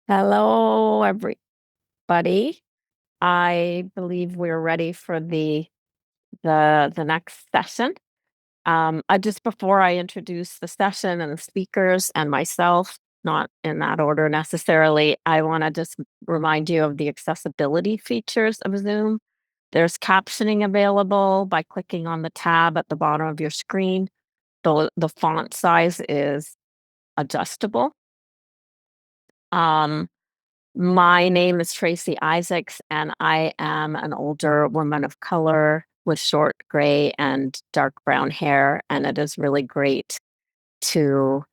Hello, everybody. I believe we're ready for the next session. Just before I introduce the session and the speakers and myself, not in that order necessarily, I want to just remind you of the accessibility features of Zoom. There's captioning available by clicking on the tab at the bottom of your screen. The font size is adjustable. My name is Tracy Isaacs, and I am an older woman of color with short gray and dark brown hair. And it is really great to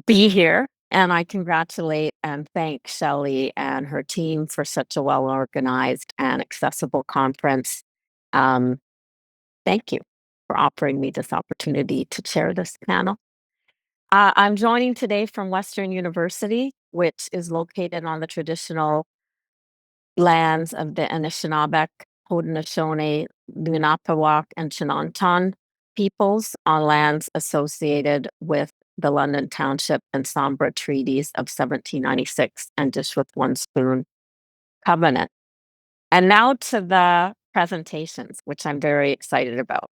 be here. And I congratulate and thank Shelley and her team for such a well organized and accessible conference. Thank you for offering me this opportunity to chair this panel. I'm joining today from Western University, which is located on the traditional lands of the Anishinaabeg, Haudenosaunee, Lenape, and Chinanton peoples on lands associated with the London Township and Sombra treaties of 1796 and Dish with One Spoon Covenant. And now to the presentations, which I'm very excited about.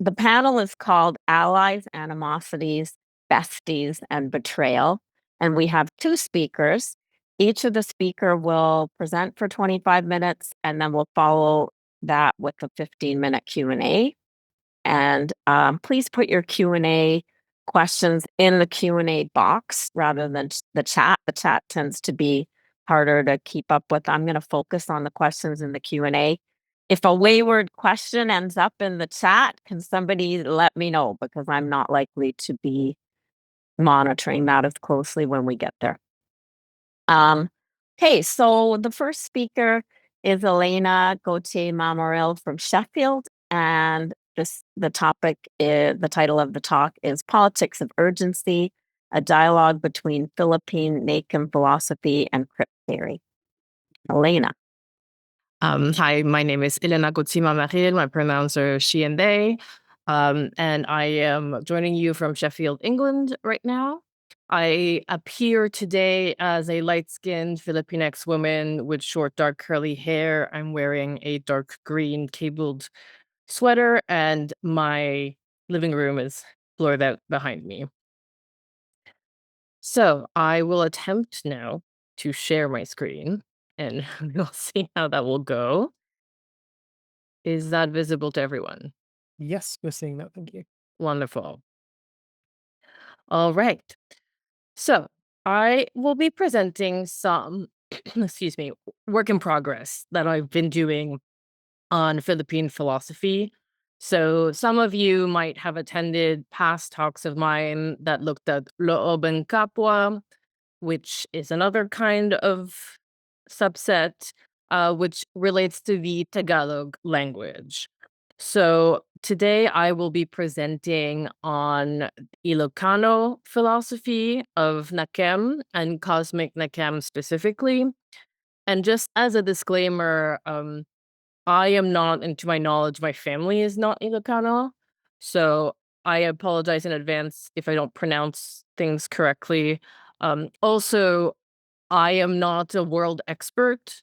The panel is called Allies, Animosities, Besties, and Betrayal. And we have two speakers. Each of the speaker will present for 25 minutes, and then we'll follow that with a 15-minute Q&A. And please put your Q&A questions in the Q&A box rather than the chat. The chat tends to be harder to keep up with. I'm going to focus on the questions in the Q&A. If a wayward question ends up in the chat, can somebody let me know, because I'm not likely to be monitoring that as closely when we get there. Okay, so the first speaker is Élaina Gauthier-Mamaril from Sheffield, and the title of the talk is Politics of Urgency, a dialogue between Philippine Nakem philosophy and Crip theory. Élaina. Hi, my name is Élaina Gauthier-Mamaril. My pronouns are she and they. And I am joining you from Sheffield, England right now. I appear today as a light-skinned Filipinx woman with short, dark, curly hair. I'm wearing a dark green cabled sweater, and my living room is blurred out behind me. So I will attempt now to share my screen, and we'll see how that will go. Is that visible to everyone? Yes, we're seeing that. Thank you. Wonderful. All right. So I will be presenting some, excuse me, work in progress that I've been doing on Philippine philosophy. So some of you might have attended past talks of mine that looked at Loob and Kapwa, which is another kind of subset, which relates to the Tagalog language. So today I will be presenting on Ilocano philosophy of Nakem and cosmic Nakem specifically. And just as a disclaimer, I am not, and to my knowledge, my family is not Ilocano. So I apologize in advance if I don't pronounce things correctly. Also, I am not a world expert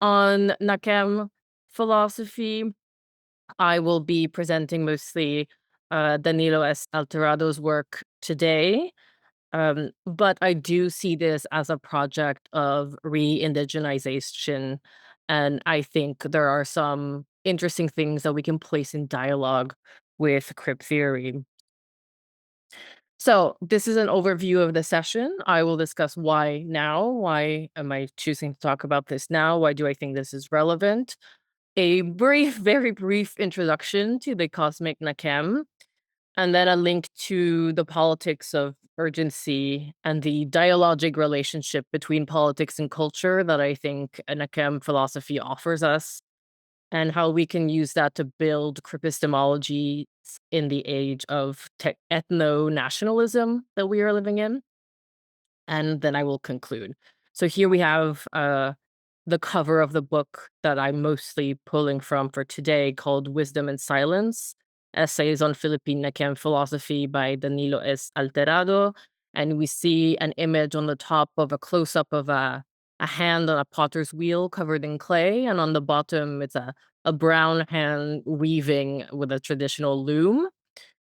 on Nakem philosophy. I will be presenting mostly Danilo S. Alterado's work today. But I do see this as a project of re-indigenization. And I think there are some interesting things that we can place in dialogue with Crip theory. So this is an overview of the session. I will discuss why now. Why am I choosing to talk about this now? Why do I think this is relevant? A brief, very brief introduction to the cosmic Nakem, and then a link to the politics of urgency and the dialogic relationship between politics and culture that I think Nakem philosophy offers us, and how we can use that to build cripistemology in the age of ethno-nationalism that we are living in. And then I will conclude. So here we have the cover of the book that I'm mostly pulling from for today, called Wisdom and Silence, Essays on Philippine Nakem Philosophy by Danilo S. Alterado. and we see an image on the top of a close-up of a hand on a potter's wheel covered in clay, and on the bottom it's a brown hand weaving with a traditional loom.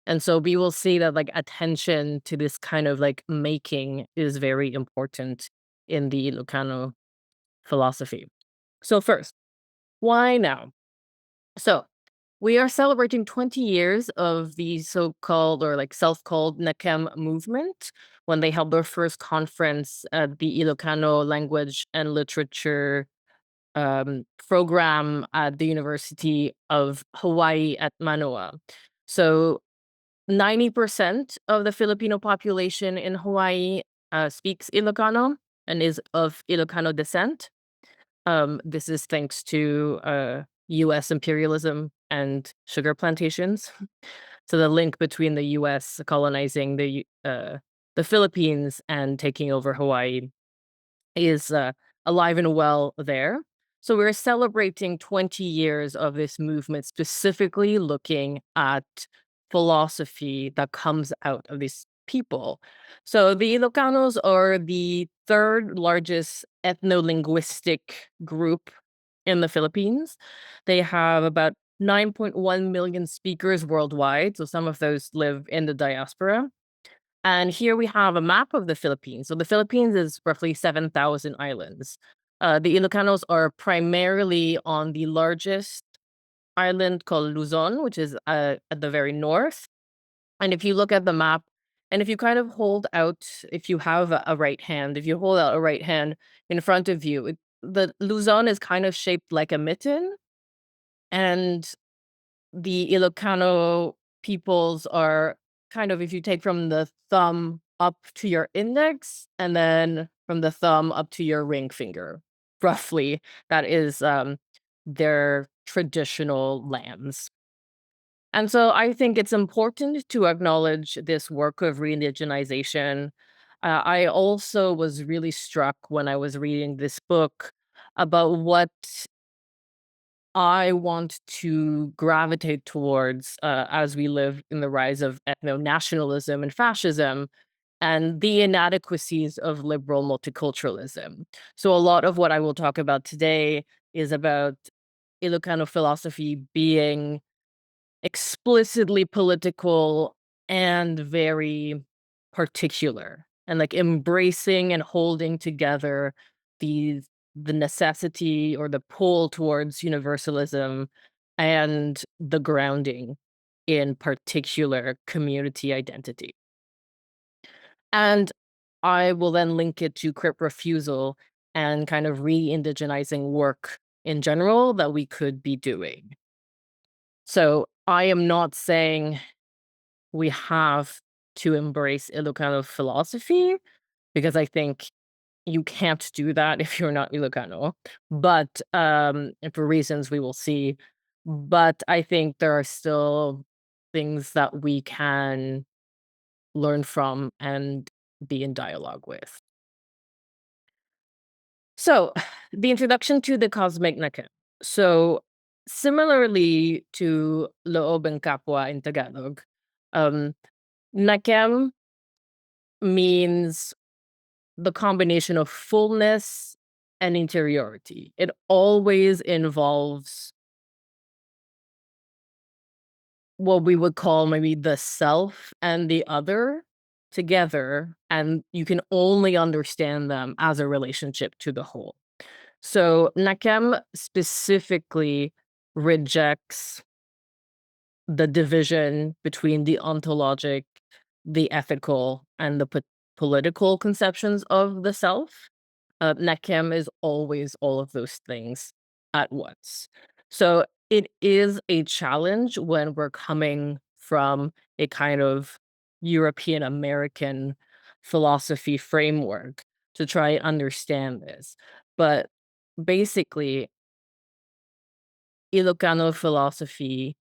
And so we will see that like attention to this kind of like making is very important in the Ilocano philosophy. So first, why now? So we are celebrating 20 years of the so-called or like self-called Nakem movement when they held their first conference at the Ilocano Language and Literature program at the University of Hawaii at Manoa. So 90% of the Filipino population in Hawaii speaks Ilocano and is of Ilocano descent. This is thanks to US imperialism and sugar plantations. So the link between the US colonizing the Philippines and taking over Hawaii is alive and well there. So we're celebrating 20 years of this movement, specifically looking at philosophy that comes out of these people. So the Ilocanos are the third largest ethno-linguistic group in the Philippines. They have about 9.1 million speakers worldwide. So some of those live in the diaspora. And here we have a map of the Philippines. So the Philippines is roughly 7,000 islands. The Ilocanos are primarily on the largest island called Luzon, which is at the very north. And if you look at the map, and if you kind of hold out, if you have a right hand, if you hold out a right hand in front of you, the Luzon is kind of shaped like a mitten. And the Ilocano peoples are kind of, if you take from the thumb up to your index and then from the thumb up to your ring finger, roughly, that is their traditional lands. And so I think it's important to acknowledge this work of re-indigenization. I also was really struck when I was reading this book about what I want to gravitate towards as we live in the rise of ethno-nationalism and fascism and the inadequacies of liberal multiculturalism. So a lot of what I will talk about today is about Ilocano philosophy being explicitly political and very particular, and like embracing and holding together the necessity or the pull towards universalism and the grounding in particular community identity. And I will then link it to Crip refusal and kind of re-indigenizing work in general that we could be doing. So I am not saying we have to embrace Ilocano philosophy, because I think you can't do that if you're not Ilocano, but and for reasons we will see. But I think there are still things that we can learn from and be in dialogue with. So the introduction to the cosmic Nakem. So similarly to Loob and Kapwa in Tagalog, Nakem means the combination of fullness and interiority. It always involves what we would call maybe the self and the other together, and you can only understand them as a relationship to the whole. So Nakem specifically rejects the division between the ontologic, the ethical, and the political conceptions of the self. Nakem is always all of those things at once. So it is a challenge when we're coming from a kind of European American philosophy framework to try and understand this. But basically, Ilocano philosophy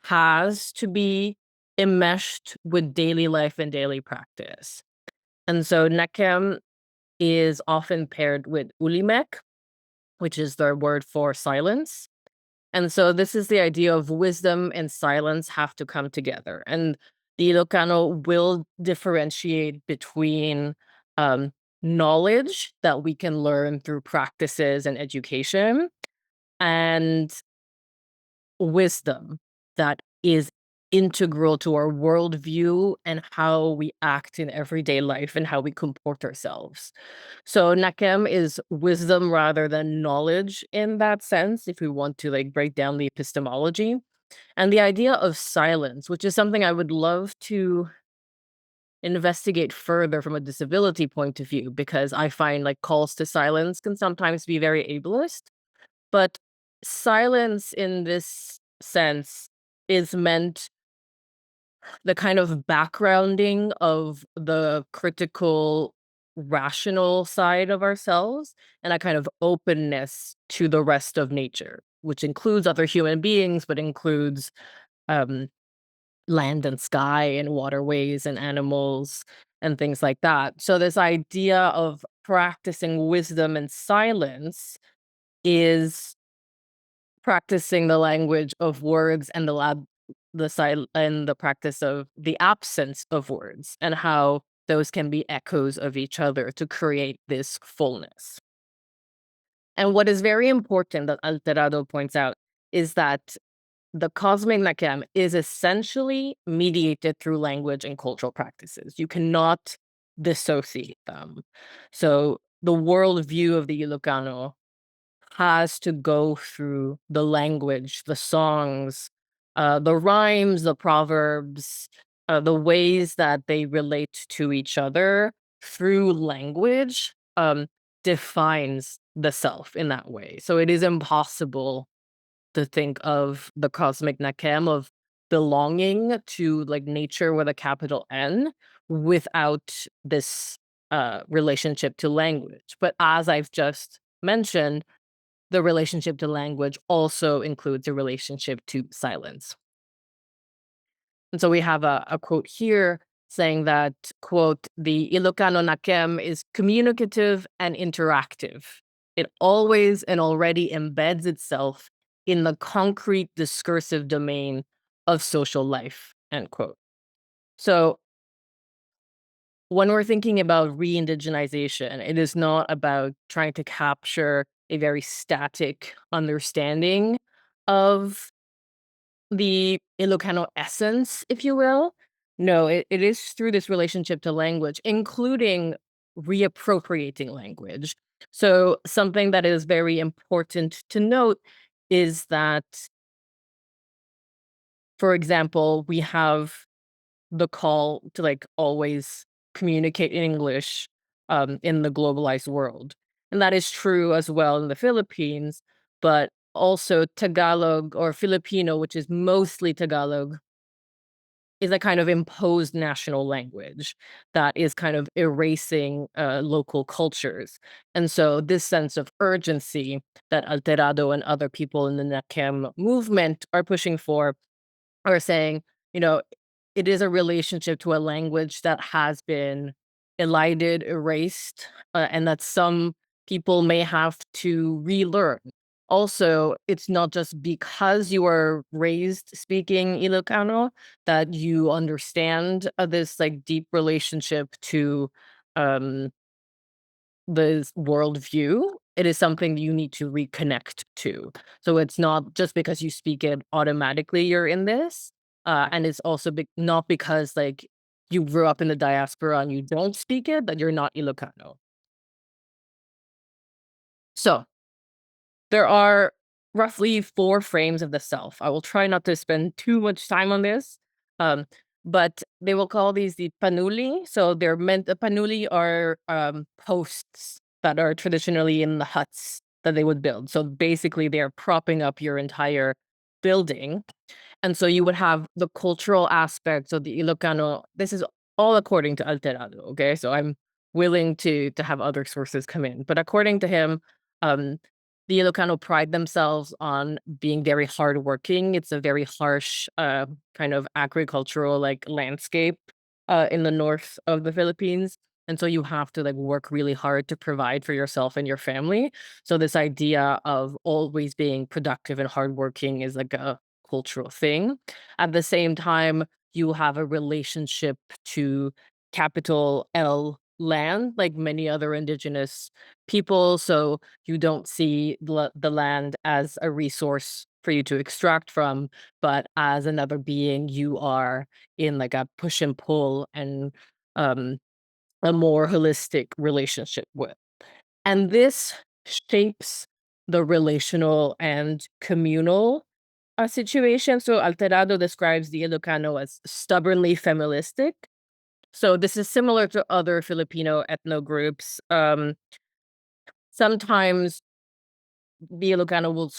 has to be enmeshed with daily life and daily practice. And so Nakem is often paired with ulimek, which is their word for silence. And so this is the idea of wisdom and silence have to come together. And the Ilocano will differentiate between knowledge that we can learn through practices and education and wisdom that is integral to our worldview and how we act in everyday life and how we comport ourselves. So Nakem is wisdom rather than knowledge in that sense, if we want to like break down the epistemology. And the idea of silence, which is something I would love to investigate further from a disability point of view, because I find like calls to silence can sometimes be very ableist. But silence in this sense is meant the kind of backgrounding of the critical, rational side of ourselves and a kind of openness to the rest of nature, which includes other human beings, but includes um, land and sky and waterways and animals and things like that. So, this idea of practicing wisdom and silence is practicing the language of words and the practice of the absence of words and how those can be echoes of each other to create this fullness. And what is very important that Alterado points out is that the cosmic Nakem is essentially mediated through language and cultural practices. You cannot dissociate them. So the worldview of the Ilocano has to go through the language, the songs, the rhymes, the proverbs, the ways that they relate to each other through language defines the self in that way. So it is impossible to think of the cosmic Nakem of belonging to like nature with a capital N without this relationship to language. But as I've just mentioned, the relationship to language also includes a relationship to silence. And so we have a quote here saying that, quote, the Ilocano Nakem is communicative and interactive. It always and already embeds itself in the concrete discursive domain of social life, end quote. So when we're thinking about re-indigenization, it is not about trying to capture a very static understanding of the Ilocano essence, if you will. No, it is through this relationship to language, including reappropriating language. So something that is very important to note is that, for example, we have the call to like always communicate in English in the globalized world. And that is true as well in the Philippines, but also Tagalog or Filipino, which is mostly Tagalog, is a kind of imposed national language that is kind of erasing local cultures. And so this sense of urgency that Alterado and other people in the Nakem movement are pushing for are saying, you know, it is a relationship to a language that has been elided, erased, and that some people may have to relearn. Also, it's not just because you are raised speaking Ilocano that you understand this like deep relationship to um, this worldview. It is something you need to reconnect to. So it's not just because you speak it automatically you're in this. And it's also not because like you grew up in the diaspora and you don't speak it that you're not Ilocano. So there are roughly 4 frames of the self. I will try not to spend too much time on this. Um, but they will call these the panuli. So the panuli are posts that are traditionally in the huts that they would build. So basically they're propping up your entire building. And so you would have the cultural aspects of the Ilocano. This is all according to Alterado, okay? So I'm willing to have other sources come in. But according to him, um, the Ilocano pride themselves on being very hardworking. It's a very harsh kind of agricultural like landscape in the north of the Philippines. And so you have to like work really hard to provide for yourself and your family. So this idea of always being productive and hardworking is like a cultural thing. At the same time, you have a relationship to capital L land, like many other indigenous people. So you don't see the land as a resource for you to extract from, but as another being you are in like a push and pull and a more holistic relationship with. And this shapes the relational and communal situation. So Alterado describes the Ilocano as stubbornly feministic. So this is similar to other Filipino ethno groups. Sometimes the Ilocano will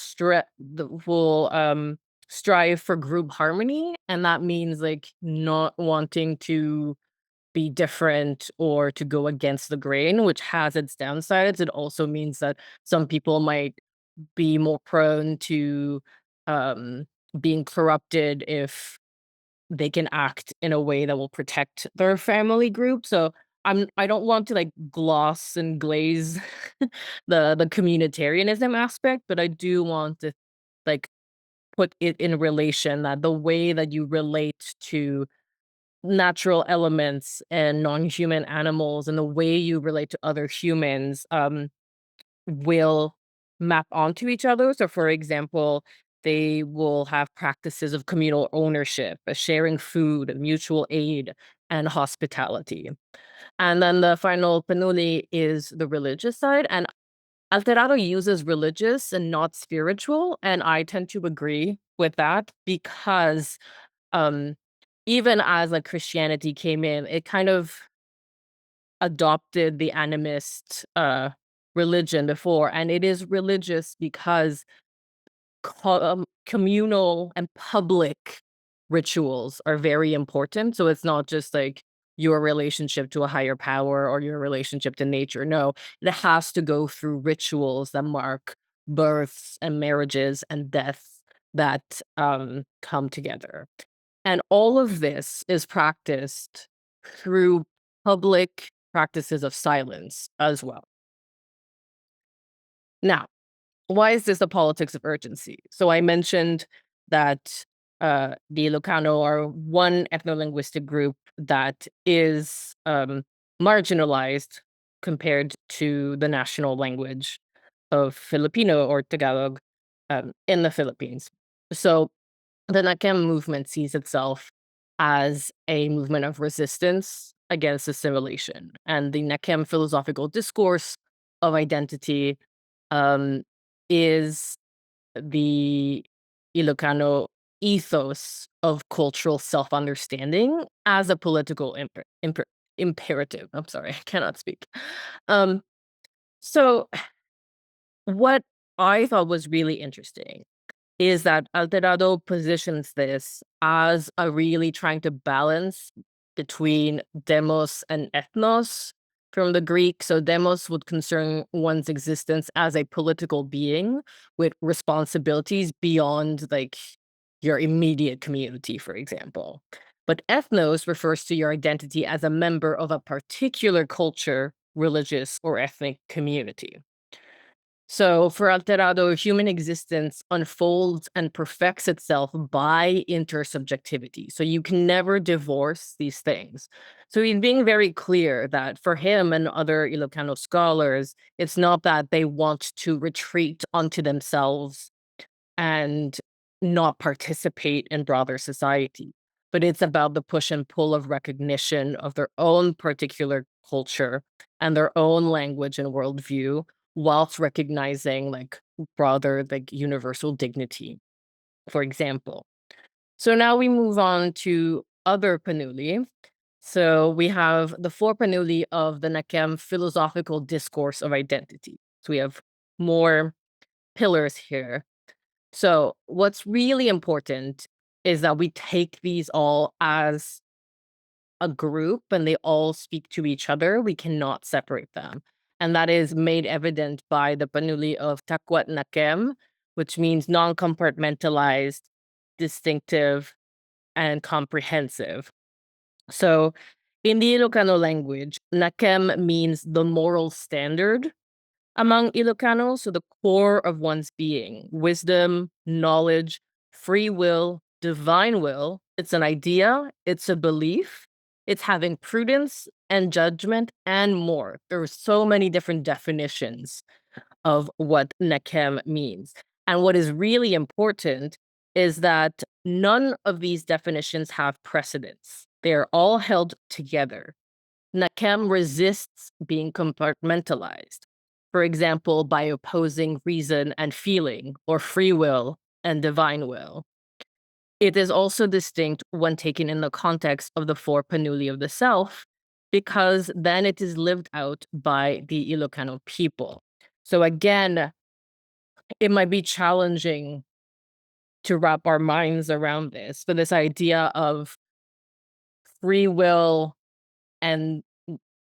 strive for group harmony, and that means like not wanting to be different or to go against the grain, which has its downsides. It also means that some people might be more prone to um, being corrupted if they can act in a way that will protect their family group. So I don't want to like gloss and glaze the communitarianism aspect, but I do want to like put it in relation that the way that you relate to natural elements and non-human animals and the way you relate to other humans will map onto each other. So, for example, they will have practices of communal ownership, sharing food, mutual aid, and hospitality. And then the final panuli is the religious side. And Alterado uses religious and not spiritual. And I tend to agree with that because um, even as like Christianity came in, it kind of adopted the animist religion before, and it is religious because communal and public rituals are very important. So it's not just like your relationship to a higher power or your relationship to nature. No, it has to go through rituals that mark births and marriages and deaths that come together. And all of this is practiced through public practices of silence as well. Now, why is this a politics of urgency? So I mentioned that the Ilocano are one ethno-linguistic group that is marginalized compared to the national language of Filipino or Tagalog in the Philippines. So the Nakem movement sees itself as a movement of resistance against assimilation. And the Nakem philosophical discourse of identity um, is the Ilocano ethos of cultural self-understanding as a political imperative. I'm sorry, I cannot speak. Um, so what I thought was really interesting is that Alterado positions this as a really trying to balance between demos and ethnos from the Greek. So demos would concern one's existence as a political being with responsibilities beyond like your immediate community, for example. But ethnos refers to your identity as a member of a particular culture, religious, or ethnic community. So for Alterado, human existence unfolds and perfects itself by intersubjectivity. So you can never divorce these things. So he's being very clear that for him and other Ilocano scholars, it's not that they want to retreat onto themselves and not participate in broader society, but it's about the push and pull of recognition of their own particular culture and their own language and worldview whilst recognizing like broader like universal dignity, for example. So now we move on to other panuli. So we have the four panuli of the Nakem philosophical discourse of identity. So we have more pillars here. So what's really important is that we take these all as a group and they all speak to each other. We cannot separate them. And that is made evident by the panuli of Takwat Nakem, which means non-compartmentalized, distinctive, and comprehensive. So in the Ilocano language, Nakem means the moral standard among Ilocanos, so the core of one's being, wisdom, knowledge, free will, divine will, It's an idea, it's a belief, it's having prudence and judgment and more. There are so many different definitions of what Nakem means. And what is really important is that none of these definitions have precedence. They are all held together. Nakem resists being compartmentalized, for example, by opposing reason and feeling, or free will and divine will. It is also distinct when taken in the context of the four panuli of the self, because then it is lived out by the Ilocano people. So again, it might be challenging to wrap our minds around this, but this idea of free will and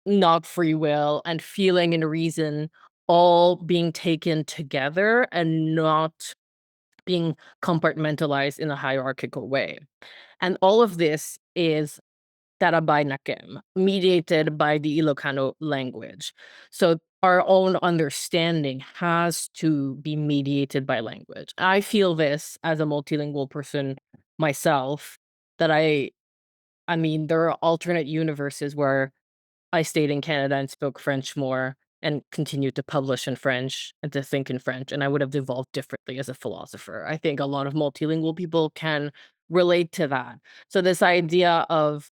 not free will and feeling and reason all being taken together and not being compartmentalized in a hierarchical way. And all of this is Tarabay Nakem, mediated by the Ilocano language. So our own understanding has to be mediated by language. I feel this as a multilingual person myself, that I mean, there are alternate universes where I stayed in Canada and spoke French more and continued to publish in French and to think in French, and I would have evolved differently as a philosopher. I think a lot of multilingual people can relate to that. So this idea of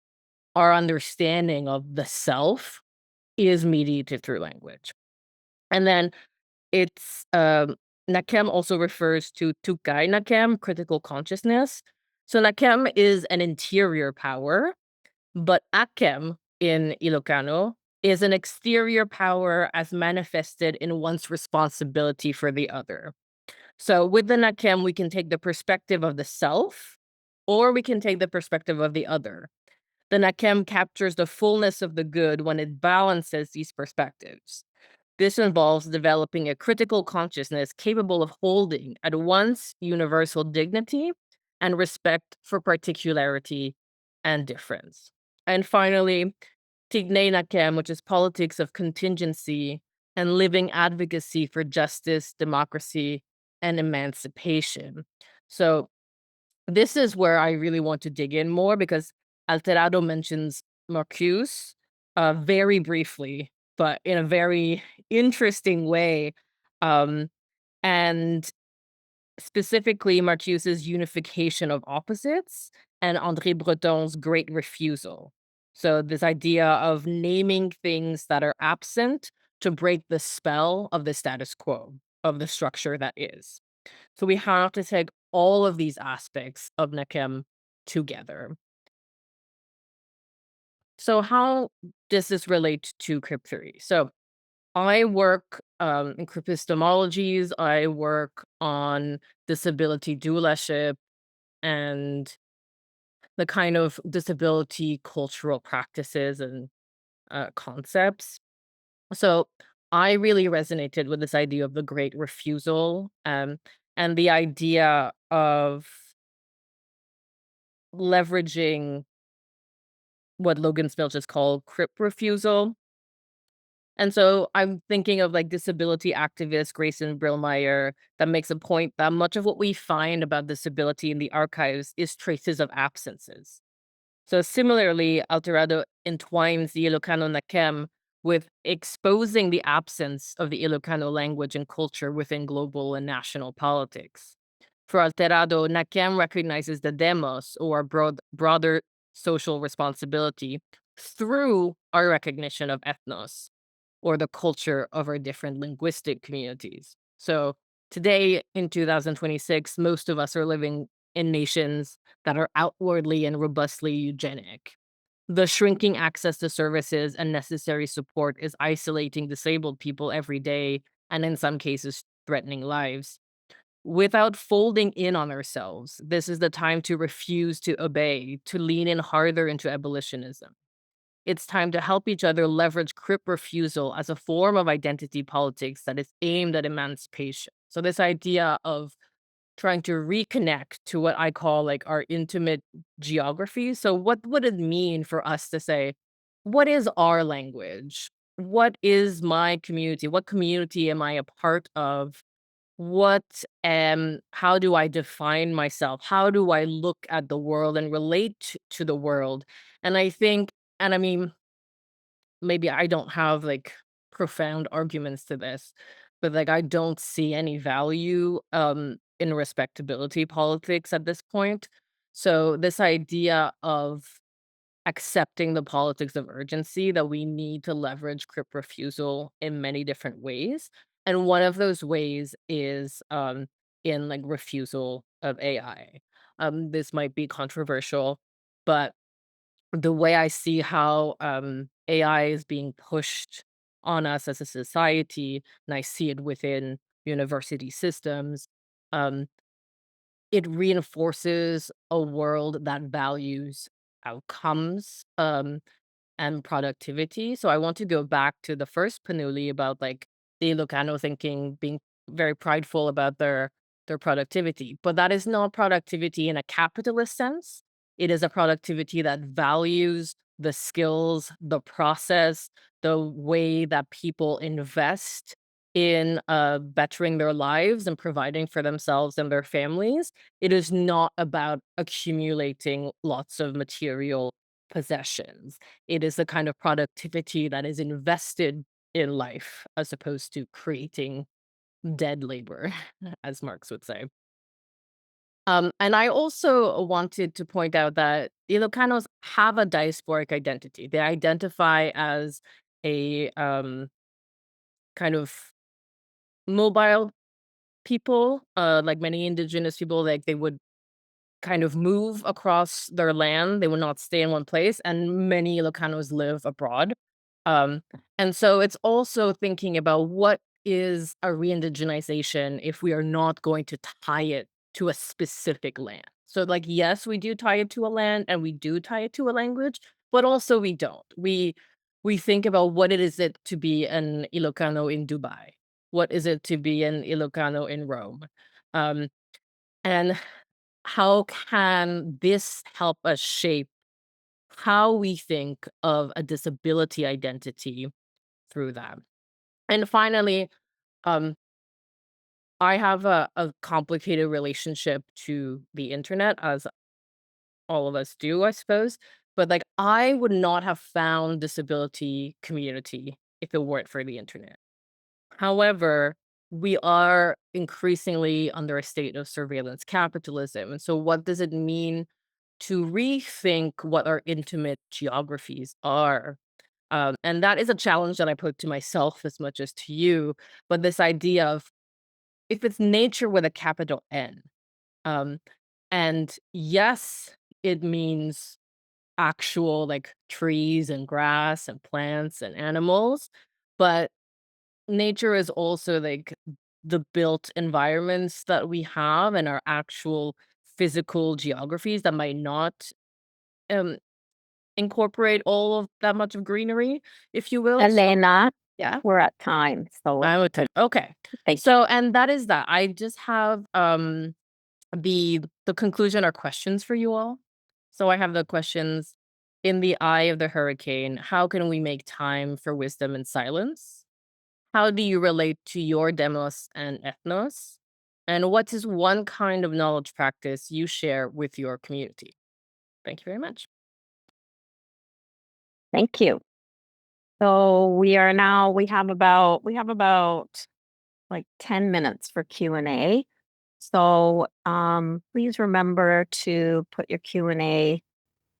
our understanding of the self is mediated through language. And then it's Nakem also refers to Tukay Nakem, critical consciousness. So Nakem is an interior power, but Akem in Ilocano is an exterior power as manifested in one's responsibility for the other. So with the Nakem, we can take the perspective of the self, or we can take the perspective of the other. The Nakem captures the fullness of the good when it balances these perspectives. This involves developing a critical consciousness capable of holding at once universal dignity and respect for particularity and difference. And finally, Tignay Nakem, which is politics of contingency and living advocacy for justice, democracy, and emancipation. So this is where I really want to dig in more, because Alterado mentions Marcuse very briefly, but in a very interesting way. Um, and specifically, Marcuse's unification of opposites and André Breton's great refusal. So, this idea of naming things that are absent to break the spell of the status quo, of the structure that is. So we have to take all of these aspects of Nakem together. So how does this relate to Crip theory? So I work in Cripistemologies. I work on disability doulaship and the kind of disability cultural practices and concepts. So I really resonated with this idea of the great refusal, and the idea of leveraging what Logan Spilch is called Crip refusal. And so I'm thinking of like disability activist Grayson Brillmeyer that makes a point that much of what we find about disability in the archives is traces of absences. So similarly, Alterado entwines the Ilocano Nakem with exposing the absence of the Ilocano language and culture within global and national politics. For Alterado, Nakem recognizes the demos, or broader social responsibility, through our recognition of ethnos, or the culture of our different linguistic communities. So today, in 2026, most of us are living in nations that are outwardly and robustly eugenic. The shrinking access to services and necessary support is isolating disabled people every day, and in some cases, threatening lives. Without folding in on ourselves, this is the time to refuse to obey, to lean in harder into abolitionism. It's time to help each other leverage Crip refusal as a form of identity politics that is aimed at emancipation. So, this idea of trying to reconnect to what I call like our intimate geography. So, what would it mean for us to say, what is our language? What is my community? What community am I a part of? how do I define myself? How do I look at the world and relate to the world? And I think, and I mean, maybe I don't have like profound arguments to this, but like I don't see any value in respectability politics at this point. So this idea of accepting the politics of urgency, that we need to leverage Crip refusal in many different ways. And one of those ways is in like refusal of AI. This might be controversial, but the way I see how AI is being pushed on us as a society, and I see it within university systems, um, it reinforces a world that values outcomes and productivity. So I want to go back to the first panuli about like the Ilocano thinking, being very prideful about their productivity. But that is not productivity in a capitalist sense. It is a productivity that values the skills, the process, the way that people invest in bettering their lives and providing for themselves and their families. It is not about accumulating lots of material possessions. It is the kind of productivity that is invested in life as opposed to creating dead labor, as Marx would say. And I also wanted to point out that Ilocanos have a diasporic identity. They identify as a kind of mobile people, like many indigenous people, like they would kind of move across their land. They would not stay in one place, and many Ilocanos live abroad. Um, and so it's also thinking about what is a re-indigenization if we are not going to tie it to a specific land. So, like, yes, we do tie it to a land, and we do tie it to a language, but also we don't. We think about what it is it to be an Ilocano in Dubai. What is it to be an Ilocano in Rome? Um, and how can this help us shape how we think of a disability identity through that? And finally, um, I have a complicated relationship to the internet, as all of us do, I suppose. But like, I would not have found disability community if it weren't for the internet. However, we are increasingly under a state of surveillance capitalism. And so, what does it mean to rethink what our intimate geographies are? And that is a challenge that I put to myself as much as to you. But this idea of if it's nature with a capital N, um, and yes, it means actual like trees and grass and plants and animals, but nature is also like the built environments that we have and our actual physical geographies that might not um incorporate all of that much of greenery, if you will. Élaina, Yeah. we're at time, so I would okay. thank you. So and that is that. I just have the conclusion are questions for you all. So I have the questions: in the eye of the hurricane, how can we make time for wisdom and silence? How do you relate to your demos and ethnos? And what is one kind of knowledge practice you share with your community? Thank you very much. Thank you. So we have about like 10 minutes for Q&A. So please remember to put your Q&A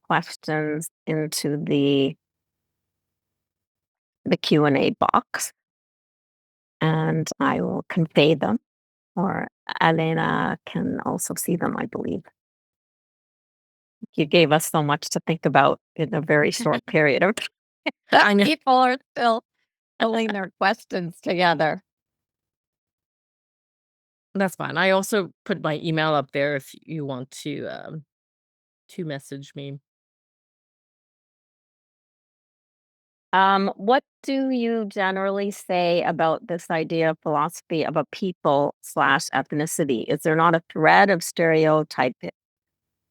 questions into the Q&A box, and I will convey them, or Élaina can also see them, I believe. You gave us so much to think about in a very short period of time. I know. People are still pulling their questions together. That's fine. I also put my email up there if you want to message me. What do you generally say about this idea of philosophy of a people slash ethnicity? Is there not a thread of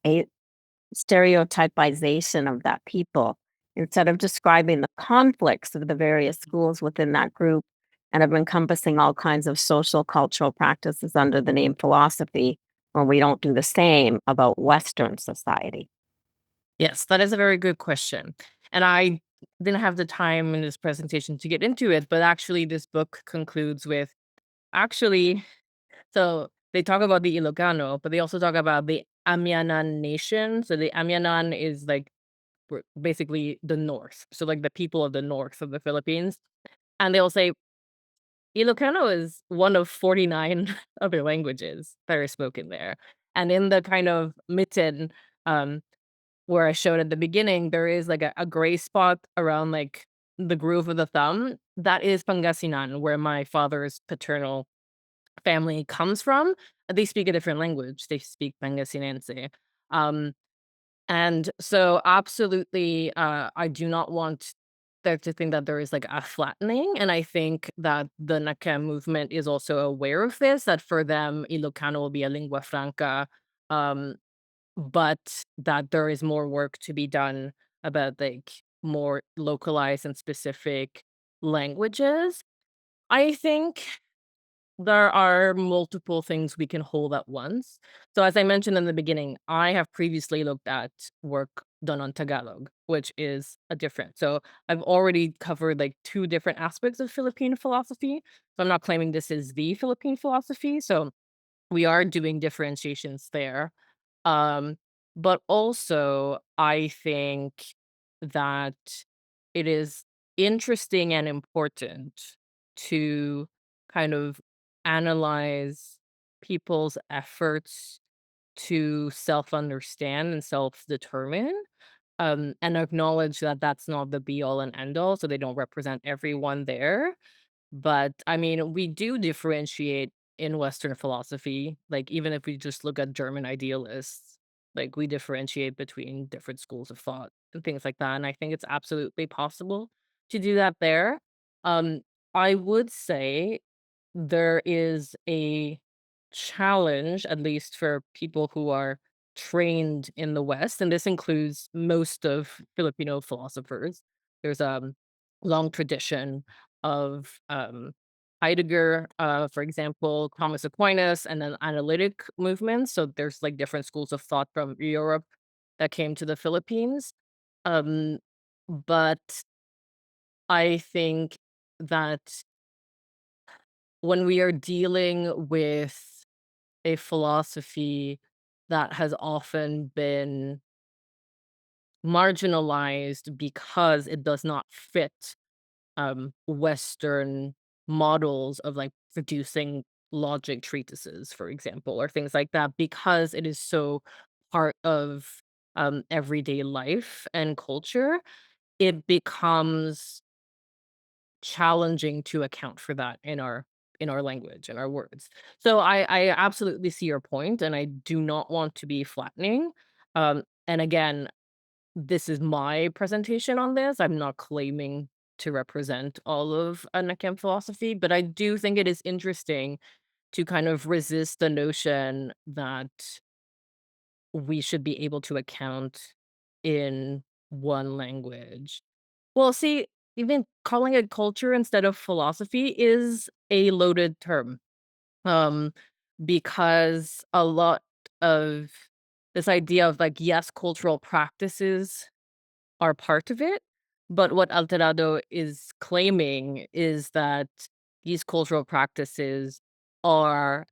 a stereotypization of that people? Instead of describing the conflicts of the various schools within that group, and of encompassing all kinds of social cultural practices under the name philosophy when we don't do the same about Western society? Yes, that is a very good question. And I didn't have the time in this presentation to get into it, but actually, this book concludes with actually, so they talk about the Ilocano, but they also talk about the Amianan nation. So the Amianan is like basically the north. So like the people of the north of the Philippines. And they'll say Ilocano is one of 49 other languages that are spoken there. And in the kind of mitten, um, where I showed at the beginning, there is like a gray spot around like the groove of the thumb. That is Pangasinan, where my father's paternal family comes from. They speak a different language. They speak Pangasinense. Um, and so absolutely, I do not want there to think that there is like a flattening. And I think that the Nakem movement is also aware of this, that for them, Ilocano will be a lingua franca, um, but that there is more work to be done about like more localized and specific languages. I think there are multiple things we can hold at once. So as I mentioned in the beginning, I have previously looked at work done on Tagalog, which is a different. So I've already covered like two different aspects of Philippine philosophy. So I'm not claiming this is the Philippine philosophy. So we are doing differentiations there. Um, but also I think that it is interesting and important to kind of analyze people's efforts to self-understand and self-determine, and acknowledge that that's not the be all and end all, so they don't represent everyone there. But I mean, we do differentiate in Western philosophy. Like, even if we just look at German idealists, like, we differentiate between different schools of thought and things like that. And I think it's absolutely possible to do that there. Um, I would say there is a challenge, at least for people who are trained in the West, and this includes most of Filipino philosophers. There's a long tradition of Heidegger, for example, Thomas Aquinas, and then analytic movements. So there's like different schools of thought from Europe that came to the Philippines. Um, but I think that when we are dealing with a philosophy that has often been marginalized because it does not fit Western models of like producing logic treatises, for example, or things like that, because it is so part of everyday life and culture, it becomes challenging to account for that in our language and our words. So I absolutely see your point, and I do not want to be flattening. And again, this is my presentation on this. I'm not claiming to represent all of Nakem philosophy, but I do think it is interesting to kind of resist the notion that we should be able to account in one language. Well, see, even calling it culture instead of philosophy is a loaded term. Um, because a lot of this idea of like, yes, cultural practices are part of it, but what Alterado is claiming is that these cultural practices are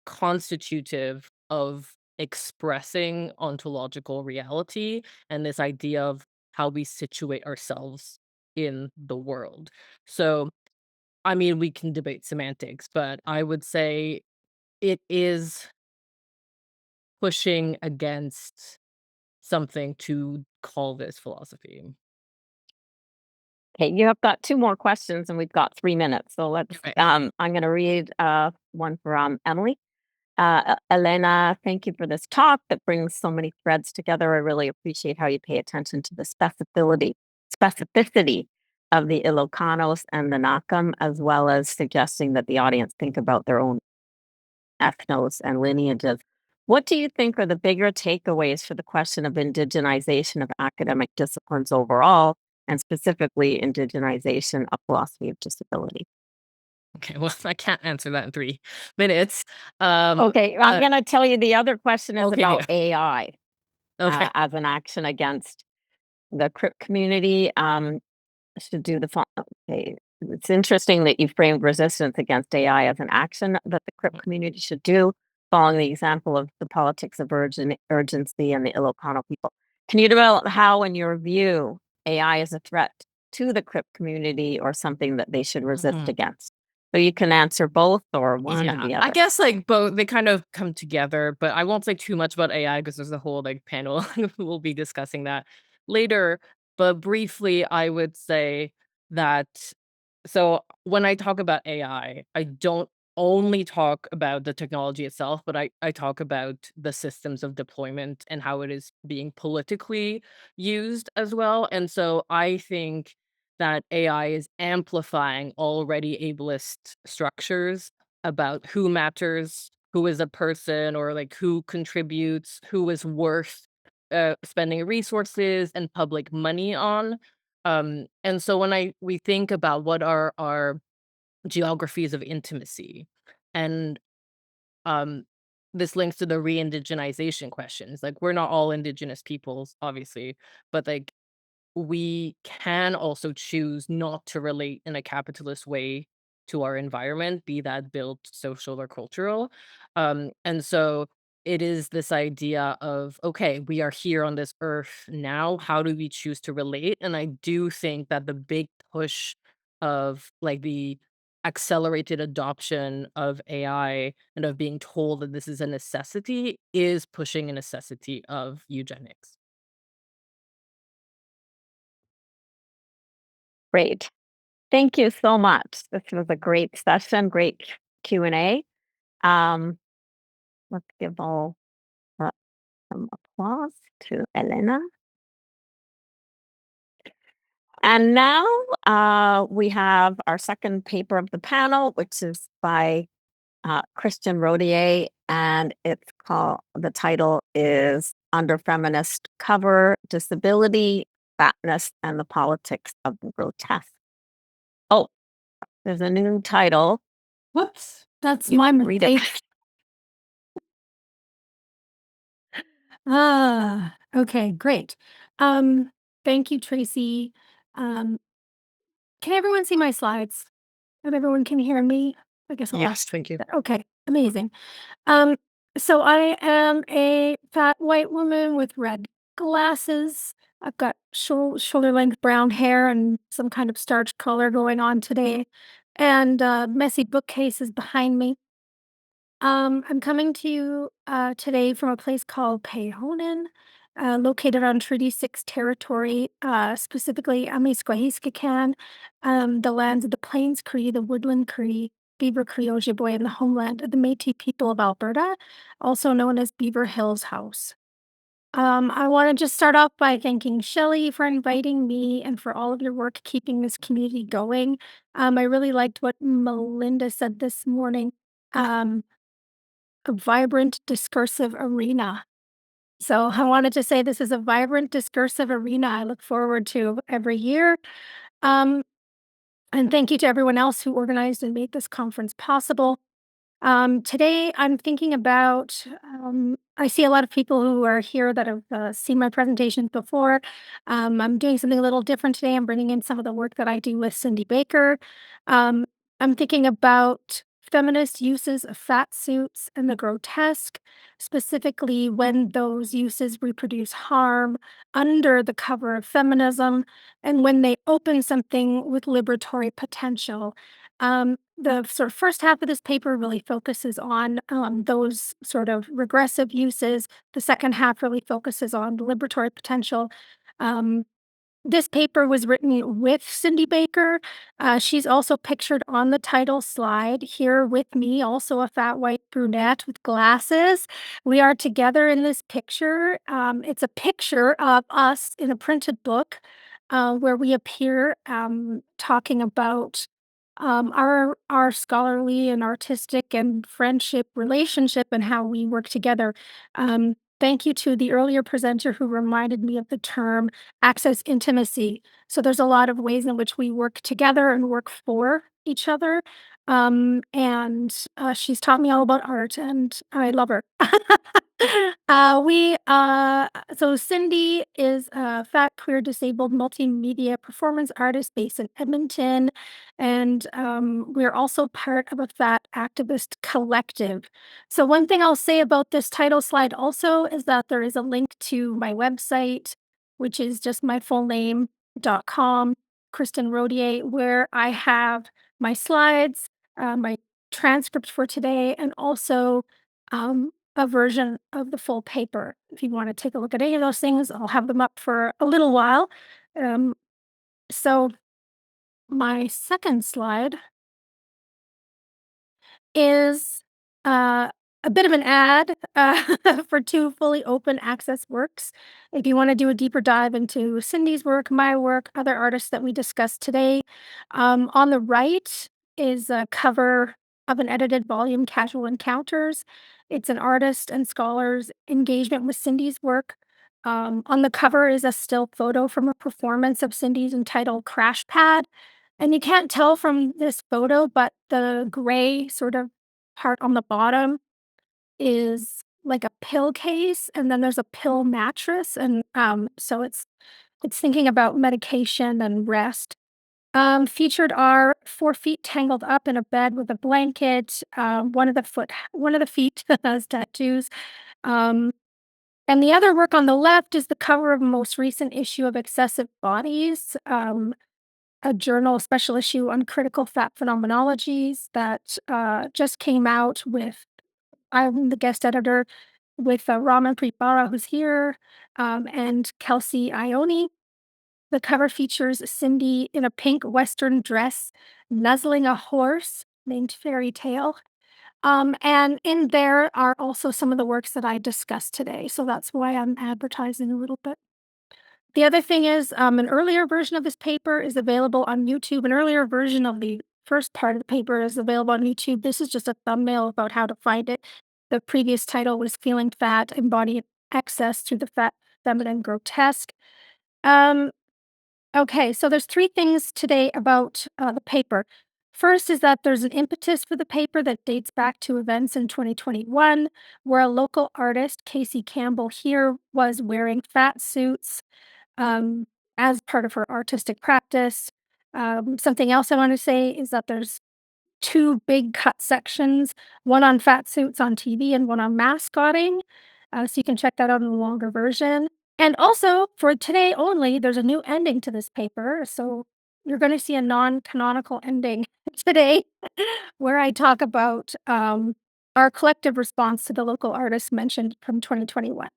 constitutive of expressing ontological reality and this idea of how we situate ourselves in the world. So, I mean, we can debate semantics, but I would say it is pushing against something to call this philosophy. Okay, you have got two more questions and we've got 3 minutes. So Okay. I'm going to read one from Emily. Élaina, thank you for this talk that brings so many threads together. I really appreciate how you pay attention to the specificity of the Ilocanos and the Nakem, as well as suggesting that the audience think about their own ethnos and lineages. What do you think are the bigger takeaways for the question of indigenization of academic disciplines overall, and specifically indigenization of philosophy of disability? Okay, well, I can't answer that in 3 minutes. Okay, I'm gonna tell you the other question is okay, about yeah. AI Okay. as an action against the Crip community. Should do the okay. It's interesting that you framed resistance against AI as an action that the Crip community should do, following the example of the politics of urgency and the Ilocano people. Can you develop how, in your view, AI is a threat to the Crip community or something that they should resist Mhm. against? So you can answer both or one or Yeah, the I other. guess, like, both, they kind of come together, but I won't say too much about AI because there's a whole, like, panel. We'll be discussing that later, but briefly, I would say that so when I talk about AI, I don't only talk about the technology itself, but I talk about the systems of deployment and how it is being politically used as well, and so I think that AI is amplifying already ableist structures about who matters, who is a person, or like who contributes, who is worth spending resources and public money on. And so when we think about what are our geographies of intimacy, and um, this links to the re-indigenization questions. Like, we're not all indigenous peoples, obviously, but like we can also choose not to relate in a capitalist way to our environment, be that built, social, or cultural. And so it is this idea of, okay, we are here on this earth now. How do we choose to relate? And I do think that the big push of like the accelerated adoption of AI and of being told that this is a necessity is pushing a necessity of eugenics. Great. Thank you so much. This was a great session, great Q&A. Let's give all uh, some applause to Élaina. And now we have our second paper of the panel, which is by Kristin Rodier, and the title is Under Feminist Cover, Disability, Fatness, and the Politics of the Grotesque. Oh, there's a new title. Whoops, that's You my read it. mistake. Okay, great. Thank you, Tracy. Um, can everyone see my slides? And everyone can hear me? I guess I'll Yes, ask thank you. that. Okay, amazing. Um, so I am a fat white woman with red glasses. I've got shoulder length brown hair and some kind of starch color going on today, and messy bookcases behind me. I'm coming to you today from a place called Pehonen, located on Treaty 6 territory, specifically Amisquahiskakan, the lands of the Plains Cree, the Woodland Cree, Beaver Cree, Ojibwe, and the homeland of the Métis people of Alberta, also known as Beaver Hills House. I want to just start off by thanking Shelley for inviting me and for all of your work keeping this community going. I really liked what Melinda said this morning. A vibrant discursive arena. So I wanted to say this is a vibrant discursive arena I look forward to every year. Um, and thank you to everyone else who organized and made this conference possible. Today, I'm thinking about, I see a lot of people who are here that have seen my presentations before. I'm doing something a little different today. I'm bringing in some of the work that I do with Cindy Baker. Um, I'm thinking about feminist uses of fat suits and the grotesque, specifically when those uses reproduce harm under the cover of feminism and when they open something with liberatory potential. The sort of first half of this paper really focuses on those sort of regressive uses. The second half really focuses on the liberatory potential. Um, this paper was written with Cindy Baker. She's also pictured on the title slide here with me, also a fat white brunette with glasses. We are together in this picture. It's a picture of us in a printed book where we appear talking about our scholarly and artistic and friendship relationship and how we work together. Thank you to the earlier presenter who reminded me of the term access intimacy. So there's a lot of ways in which we work together and work for each other. And she's taught me all about art, and I love her. So Cindy is a fat, queer, disabled multimedia performance artist based in Edmonton, and we're also part of a fat activist collective. So one thing I'll say about this title slide also is that there is a link to my website, which is just my full name.com, Kristin Rodier, where I have my slides, my transcript for today, and also a version of the full paper. If you want to take a look at any of those things, I'll have them up for a little while. So my second slide is a bit of an ad for two fully open access works. If you want to do a deeper dive into Cindy's work, my work, other artists that we discussed today, on the right is a cover of an edited volume, Casual Encounters. It's an artist and scholar's engagement with Cindy's work. On the cover is a still photo from a performance of Cindy's entitled Crash Pad. And you can't tell from this photo, but the gray sort of part on the bottom is like a pill case, and then there's a pill mattress, and so it's thinking about medication and rest. Featured are 4 feet tangled up in a bed with a blanket. One of the feet has tattoos. Um, and the other work on the left is the cover of a most recent issue of Excessive Bodies, a journal special issue on critical fat phenomenologies that just came out with. I'm the guest editor with Raman Pripara, who's here, and Kelsey Ione. The cover features Cindy in a pink Western dress, nuzzling a horse named Fairy Tale. And in there are also some of the works that I discussed today. So that's why I'm advertising a little bit. The other thing is, an earlier version of this paper is available on YouTube. An earlier version of the first part of the paper is available on YouTube. This is just a thumbnail about how to find it. The previous title was Feeling Fat, Embodying Excess Through the Fat, Feminine, Grotesque. Okay, so there's 3 things today about the paper. First is that there's an impetus for the paper that dates back to events in 2021, where a local artist, Casey Campbell here, was wearing fat suits as part of her artistic practice. Something else I want to say is that there's 2 big cut sections, one on fat suits on TV and one on mascotting. So you can check that out in the longer version. And also, for today only, there's a new ending to this paper. So you're going to see a non-canonical ending today where I talk about our collective response to the local artists mentioned from 2021.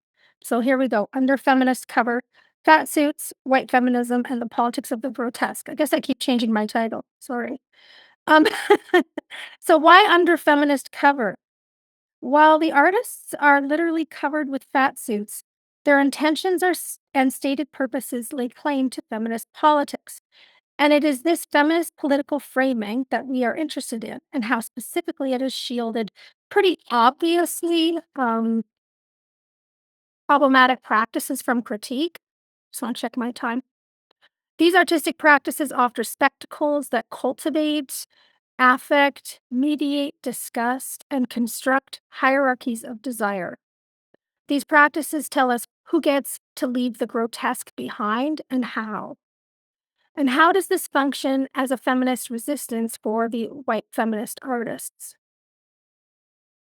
So here we go. Under Feminist cover, Fat Suits, White Feminism, and the Politics of the Grotesque. I guess I keep changing my title. Sorry. Um, so why under Feminist cover? While the artists are literally covered with fat suits, their intentions and stated purposes lay claim to feminist politics. And it is this feminist political framing that we are interested in, and how specifically it is shielded pretty obviously problematic practices from critique. Just want to check my time. These artistic practices offer spectacles that cultivate, affect, mediate, disgust, and construct hierarchies of desire. These practices tell us who gets to leave the grotesque behind and how. And how does this function as a feminist resistance for the white feminist artists?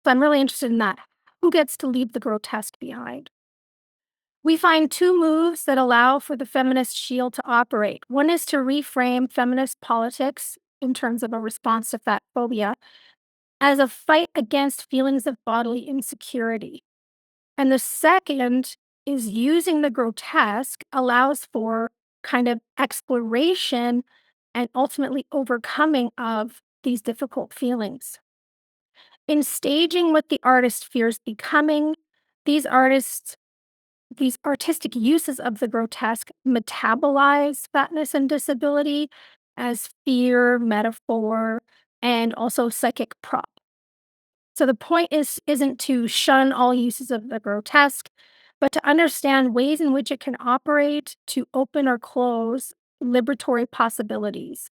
So I'm really interested in that. Who gets to leave the grotesque behind? We find 2 moves that allow for the feminist shield to operate. One is to reframe feminist politics in terms of a response to fat phobia as a fight against feelings of bodily insecurity. And the second is using the grotesque allows for kind of exploration and ultimately overcoming of these difficult feelings. In staging what the artist fears becoming, these artistic uses of the grotesque metabolize fatness and disability as fear, metaphor, and also psychic prop. So the point isn't to shun all uses of the grotesque, but to understand ways in which it can operate to open or close liberatory possibilities.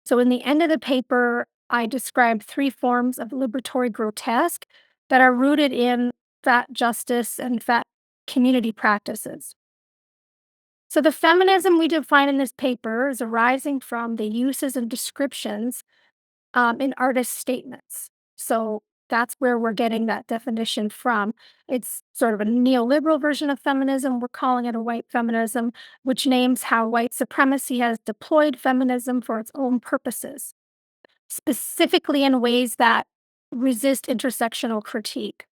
So in the end of the paper, I describe 3 forms of liberatory grotesque that are rooted in fat justice and fat community practices. So the feminism we define in this paper is arising from the uses and descriptions in artist statements. So that's where we're getting that definition from. It's sort of a neoliberal version of feminism. We're calling it a white feminism, which names how white supremacy has deployed feminism for its own purposes, specifically in ways that resist intersectional critique.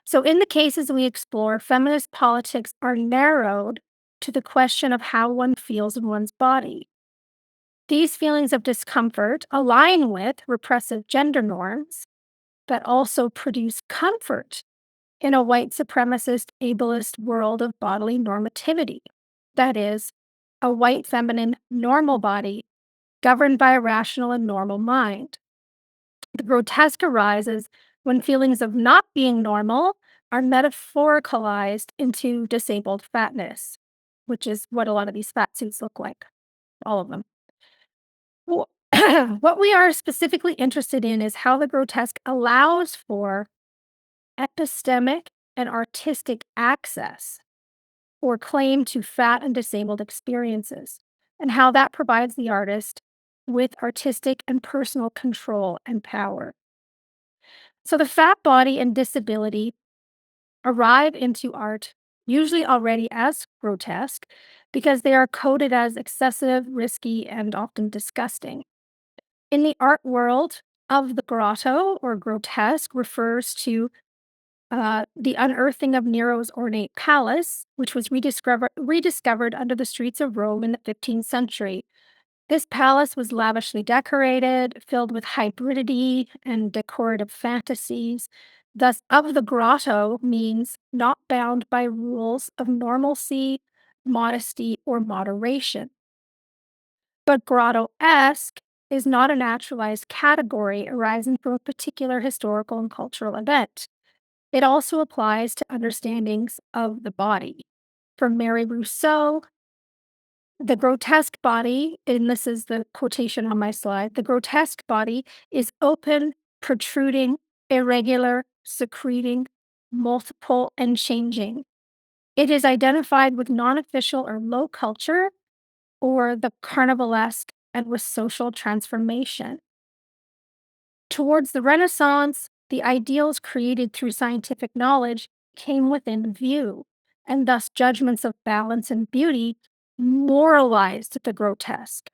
So, in the cases we explore, feminist politics are narrowed to the question of how one feels in one's body. These feelings of discomfort align with repressive gender norms that also produce comfort in a white supremacist, ableist world of bodily normativity. That is, a white feminine normal body governed by a rational and normal mind. The grotesque arises when feelings of not being normal are metaphoricalized into disabled fatness, which is what a lot of these fat suits look like, all of them. What we are specifically interested in is how the grotesque allows for epistemic and artistic access or claim to fat and disabled experiences, and how that provides the artist with artistic and personal control and power. So the fat body and disability arrive into art usually already as grotesque because they are coded as excessive, risky, and often disgusting. In the art world, of the grotto or grotesque refers to the unearthing of Nero's ornate palace, which was rediscovered under the streets of Rome in the 15th century. This palace was lavishly decorated, filled with hybridity and decorative fantasies. Thus, of the grotto means not bound by rules of normalcy, modesty, or moderation. But grotto-esque is not a naturalized category arising from a particular historical and cultural event. It also applies to understandings of the body. From Mary Rousseau, the grotesque body, and this is the quotation on my slide, the grotesque body is open, protruding, irregular, secreting, multiple, and changing. It is identified with non-official or low culture or the carnivalesque and with social transformation. Towards the Renaissance, the ideals created through scientific knowledge came within view, and thus judgments of balance and beauty moralized the grotesque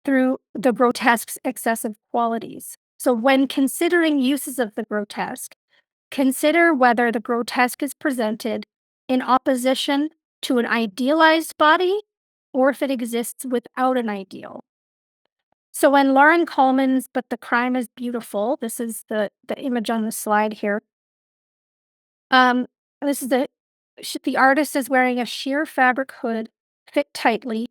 through the grotesque's excessive qualities. So, when considering uses of the grotesque, consider whether the grotesque is presented in opposition to an idealized body or if it exists without an ideal. So when Lauren Coleman's But the Crime is Beautiful, this is the image on the slide here. This is the artist is wearing a sheer fabric hood fit tightly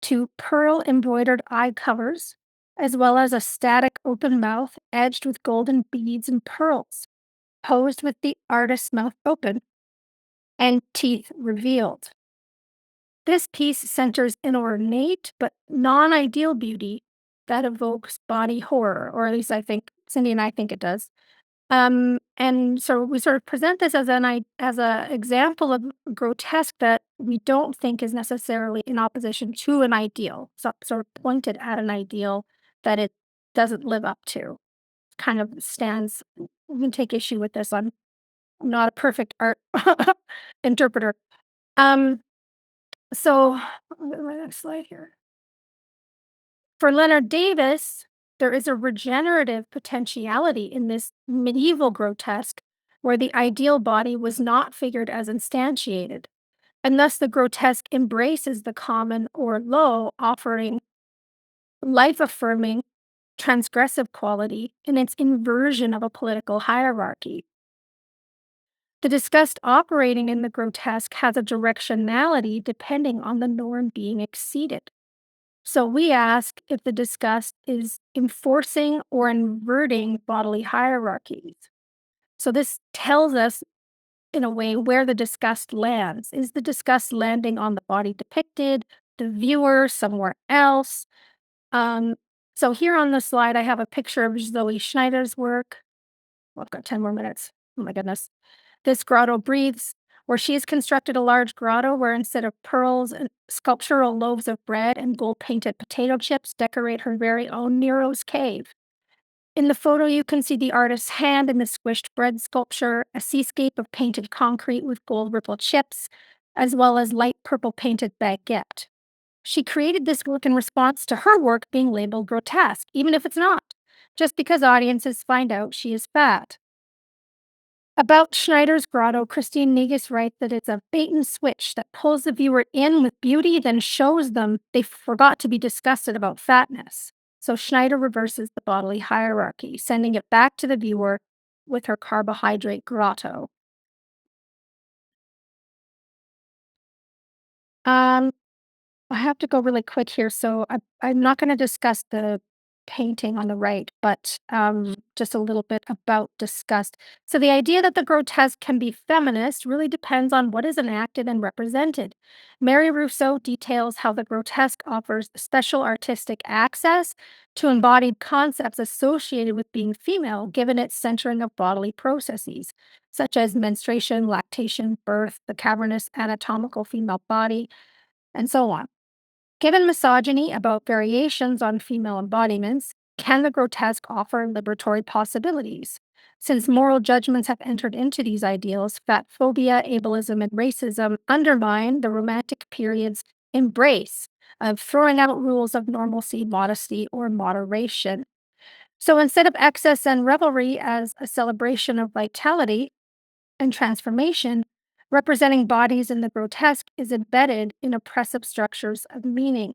to pearl embroidered eye covers, as well as a static open mouth edged with golden beads and pearls, posed with the artist's mouth open and teeth revealed. This piece centers an ornate but non-ideal beauty that evokes body horror, or at least I think Cindy and I think it does. And so we sort of present this as a example of grotesque that we don't think is necessarily in opposition to an ideal, so sort of pointed at an ideal that it doesn't live up to. Kind of stands. We can take issue with this. I'm not a perfect art interpreter. So I'll go to my next slide here. For Leonard Davis, there is a regenerative potentiality in this medieval grotesque where the ideal body was not figured as instantiated, and thus the grotesque embraces the common or low, offering life-affirming, transgressive quality in its inversion of a political hierarchy. The disgust operating in the grotesque has a directionality depending on the norm being exceeded. So we ask if the disgust is enforcing or inverting bodily hierarchies. So this tells us, in a way, where the disgust lands. Is the disgust landing on the body depicted, the viewer, somewhere else? So here on the slide, I have a picture of Zoe Schneider's work. Well, I've got 10 more minutes. Oh my goodness. This Grotto Breathes, where she has constructed a large grotto where instead of pearls and sculptural loaves of bread and gold-painted potato chips decorate her very own Nero's cave. In the photo, you can see the artist's hand in the squished bread sculpture, a seascape of painted concrete with gold rippled chips, as well as light purple painted baguette. She created this work in response to her work being labeled grotesque, even if it's not, just because audiences find out she is fat. About Schneider's grotto, Christine Negus writes that it's a bait and switch that pulls the viewer in with beauty, then shows them they forgot to be disgusted about fatness. So Schneider reverses the bodily hierarchy, sending it back to the viewer with her carbohydrate grotto. Um, I have to go really quick here, so I'm not going to discuss the painting on the right, but just a little bit about disgust. So the idea that the grotesque can be feminist really depends on what is enacted and represented. Mary Rousseau details how the grotesque offers special artistic access to embodied concepts associated with being female, given its centering of bodily processes, such as menstruation, lactation, birth, the cavernous anatomical female body, and so on. Given misogyny about variations on female embodiments, can the grotesque offer liberatory possibilities? Since moral judgments have entered into these ideals, fat phobia, ableism, and racism undermine the Romantic period's embrace of throwing out rules of normalcy, modesty, or moderation. So instead of excess and revelry as a celebration of vitality and transformation, representing bodies in the grotesque is embedded in oppressive structures of meaning.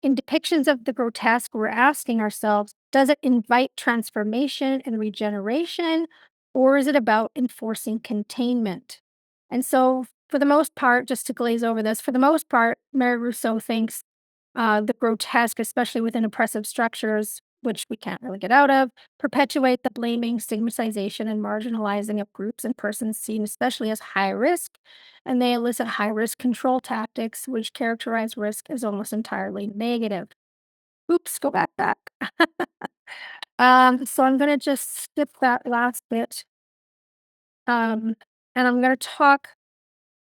In depictions of the grotesque, we're asking ourselves, does it invite transformation and regeneration, or is it about enforcing containment? And so, for the most part, just to glaze over this, for the most part, Mary Rousseau thinks the grotesque, especially within oppressive structures, which we can't really get out of, perpetuate the blaming, stigmatization, and marginalizing of groups and persons seen especially as high risk. And they elicit high risk control tactics, which characterize risk as almost entirely negative. Oops, go back. So I'm going to just skip that last bit. And I'm going to talk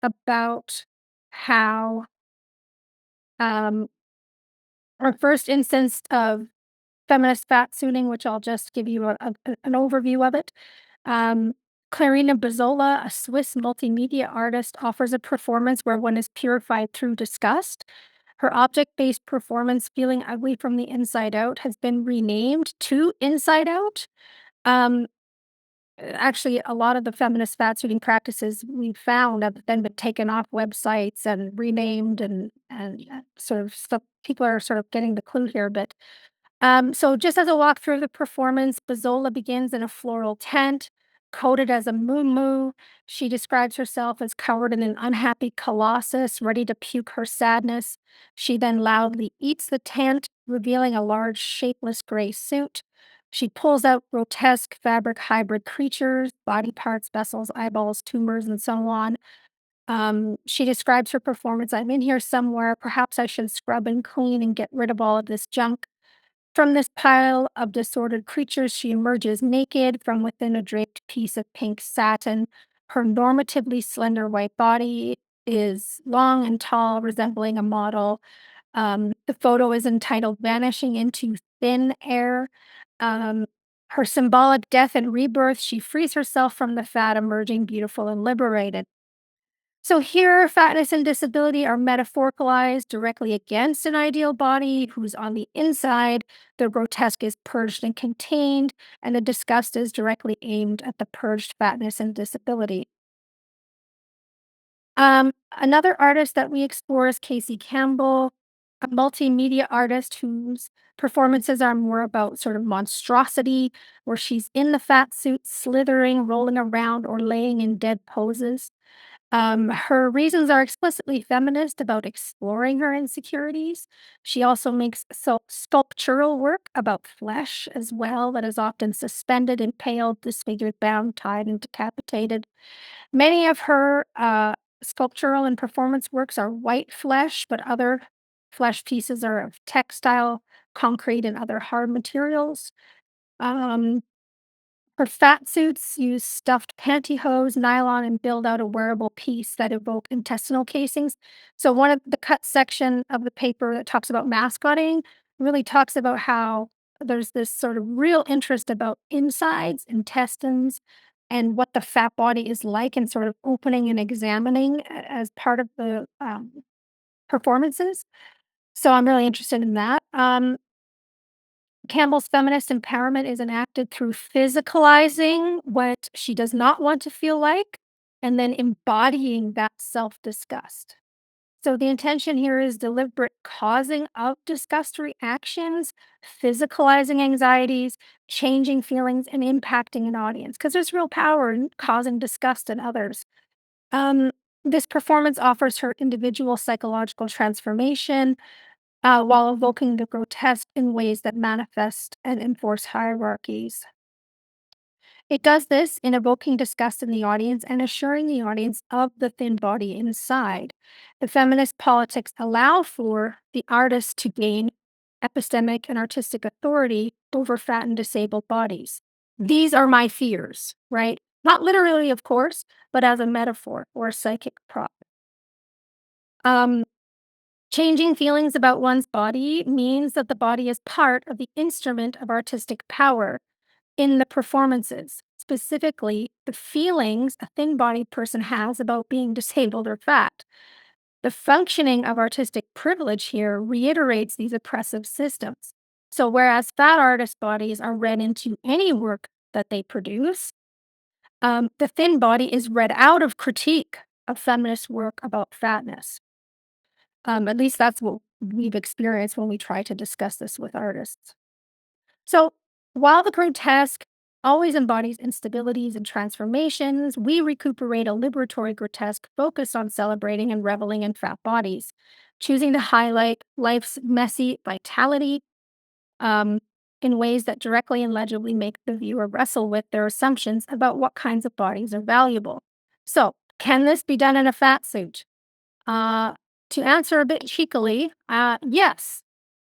about how our first instance of feminist fat suiting, which I'll just give you an overview of it. Clarina Bazzola, a Swiss multimedia artist, offers a performance where one is purified through disgust. Her object-based performance, Feeling Ugly from the Inside Out, has been renamed to Inside Out. Actually, a lot of the feminist fat suiting practices we found have then been taken off websites and renamed and sort of stuff. People are sort of getting the clue here, but so just as a walk through the performance, Bazzola begins in a floral tent, coated as a moo. She describes herself as covered in an unhappy colossus, ready to puke her sadness. She then loudly eats the tent, revealing a large, shapeless gray suit. She pulls out grotesque fabric hybrid creatures, body parts, vessels, eyeballs, tumors, and so on. She describes her performance. I'm in here somewhere. Perhaps I should scrub and clean and get rid of all of this junk. From this pile of disordered creatures, she emerges naked from within a draped piece of pink satin. Her normatively slender white body is long and tall, resembling a model. The photo is entitled Vanishing into Thin Air. Um, Her symbolic death and rebirth, she frees herself from the fat, emerging beautiful and liberated. So here, fatness and disability are metaphoricalized directly against an ideal body who's on the inside. The grotesque is purged and contained, and the disgust is directly aimed at the purged fatness and disability. Another artist that we explore is Casey Campbell, a multimedia artist whose performances are more about sort of monstrosity, where she's in the fat suit, slithering, rolling around, or laying in dead poses. Her reasons are explicitly feminist about exploring her insecurities. She also makes sculptural work about flesh as well, that is often suspended, impaled, disfigured, bound, tied, and decapitated. Many of her sculptural and performance works are white flesh, but other flesh pieces are of textile concrete and other hard materials. Um, Her fat suits use stuffed pantyhose, nylon, and build out a wearable piece that evoke intestinal casings. So one of the cut section of the paper that talks about mascotting really talks about how there's this sort of real interest about insides, intestines, and what the fat body is like, and sort of opening and examining as part of the performances. So I'm really interested in that. Campbell's feminist empowerment is enacted through physicalizing what she does not want to feel like and then embodying that self disgust. So the intention here is deliberate causing of disgust reactions, physicalizing anxieties, changing feelings, and impacting an audience because there's real power in causing disgust in others. Um, this performance offers her individual psychological transformation while evoking the grotesque in ways that manifest and enforce hierarchies. It does this in evoking disgust in the audience and assuring the audience of the thin body inside. The feminist politics allow for the artist to gain epistemic and artistic authority over fat and disabled bodies. These are my fears, right? Not literally, of course, but as a metaphor or a psychic prop. Um, Changing feelings about one's body means that the body is part of the instrument of artistic power in the performances, specifically the feelings a thin bodied person has about being disabled or fat. The functioning of artistic privilege here reiterates these oppressive systems. So, whereas fat artist bodies are read into any work that they produce, the thin body is read out of critique of feminist work about fatness. At least that's what we've experienced when we try to discuss this with artists. So, while the grotesque always embodies instabilities and transformations, we recuperate a liberatory grotesque focused on celebrating and reveling in fat bodies, choosing to highlight life's messy vitality um, in ways that directly and legibly make the viewer wrestle with their assumptions about what kinds of bodies are valuable. So, can this be done in a fat suit? Uh, to answer a bit cheekily, yes.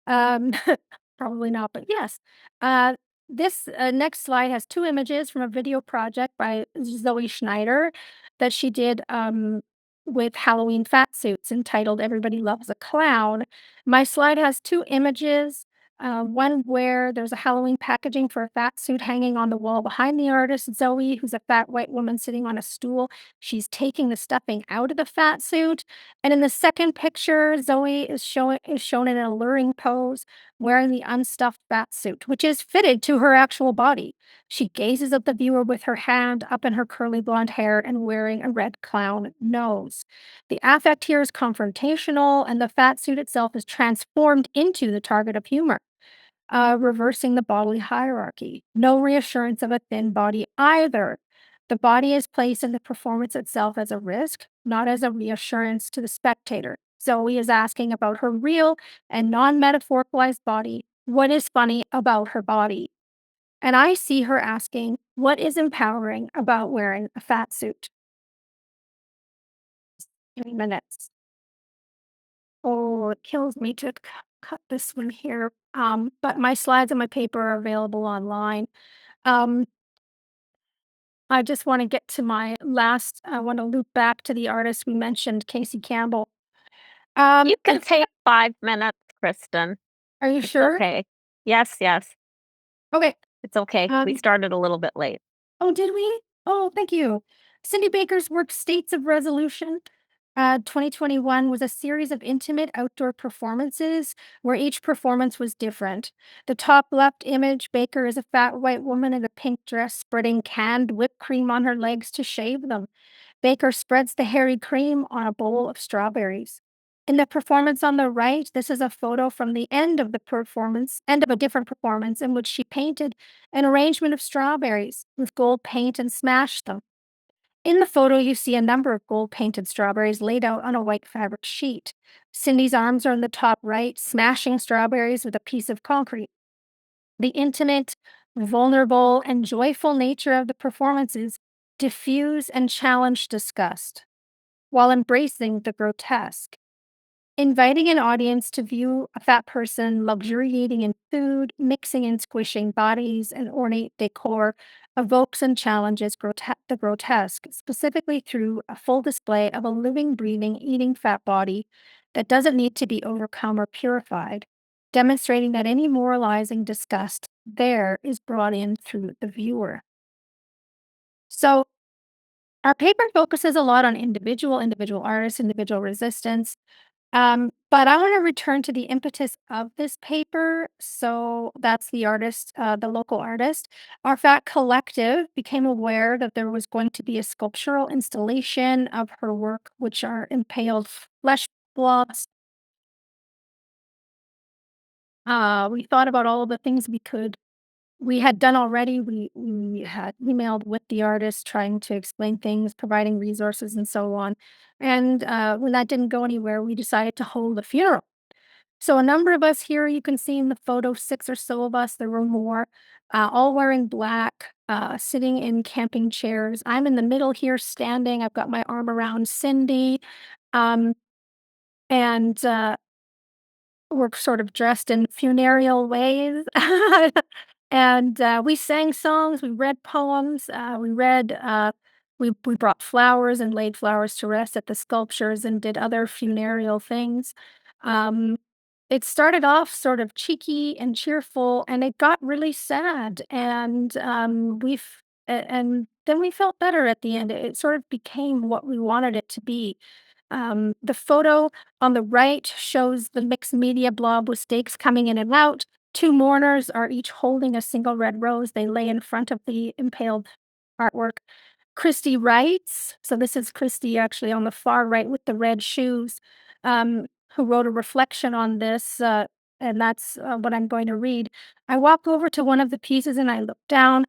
Um, Probably not, but yes. Uh, this next slide has two images from a video project by Zoe Schneider that she did with Halloween fat suits entitled Everybody Loves a Clown. My slide has two images. One where there's a Halloween packaging for a fat suit hanging on the wall behind the artist, Zoe, who's a fat white woman sitting on a stool. She's taking the stuffing out of the fat suit. And in the second picture, Zoe is shown in an alluring pose, wearing the unstuffed fat suit, which is fitted to her actual body. She gazes at the viewer with her hand up in her curly blonde hair and wearing a red clown nose. The affect here is confrontational, and the fat suit itself is transformed into the target of humor, reversing the bodily hierarchy. No reassurance of a thin body either. The body is placed in the performance itself as a risk, not as a reassurance to the spectator. Zoe is asking about her real and non metaphoricalized body. What is funny about her body? And I see her asking, what is empowering about wearing a fat suit? 3 minutes. Oh, it kills me to cut this one here. But my slides and my paper are available online. Um, I just want to get to my last, I want to loop back to the artist we mentioned, Casey Campbell. You can take 5 minutes, Kristin. Are you It's sure? okay. Yes, yes. Okay. It's okay. We Um, started a little bit late. Oh, did we? Oh, thank you. Cindy Baker's work States of Resolution 2021 was a series of intimate outdoor performances where each performance was different. The top left image, Baker is a fat white woman in a pink dress spreading canned whipped cream on her legs to shave them. Baker spreads the hairy cream on a bowl of strawberries. In the performance on the right, this is a photo from the end of the performance, end of a different performance in which she painted an arrangement of strawberries with gold paint and smashed them. In the photo, you see a number of gold painted strawberries laid out on a white fabric sheet. Cindy's arms are in the top right, smashing strawberries with a piece of concrete. The intimate, vulnerable, and joyful nature of the performances diffuse and challenge disgust while embracing the grotesque. Inviting an audience to view a fat person luxuriating in food, mixing and squishing bodies and ornate decor evokes and challenges the grotesque, specifically through a full display of a living, breathing, eating fat body that doesn't need to be overcome or purified, demonstrating that any moralizing disgust there is brought in through the viewer. So, our paper focuses a lot on individual artists, individual resistance. But I want to return to the impetus of this paper. So that's the artist, the local artist. Our Fat Collective became aware that there was going to be a sculptural installation of her work, which are impaled flesh blobs. We thought about all of the things we had done already. We had emailed with the artist trying to explain things, providing resources, and so on. And when that didn't go anywhere, we decided to hold a funeral. So a number of us here, you can see in the photo, 6 or so of us, there were more, all wearing black, sitting in camping chairs. I'm in the middle here standing. I've got my arm around Cindy. Um, and we're sort of dressed in funereal ways. And we sang songs, we read poems, we brought flowers and laid flowers to rest at the sculptures and did other funereal things. Um, it started off sort of cheeky and cheerful, and it got really sad. And and then we felt better at the end. It sort of became what we wanted it to be. The photo on the right shows the mixed media blob with stakes coming in and out. Two mourners are each holding a single red rose. They lay in front of the impaled artwork. Christy writes, so this is Christy actually on the far right with the red shoes, who wrote a reflection on this, and that's what I'm going to read. I walk over to one of the pieces and I look down,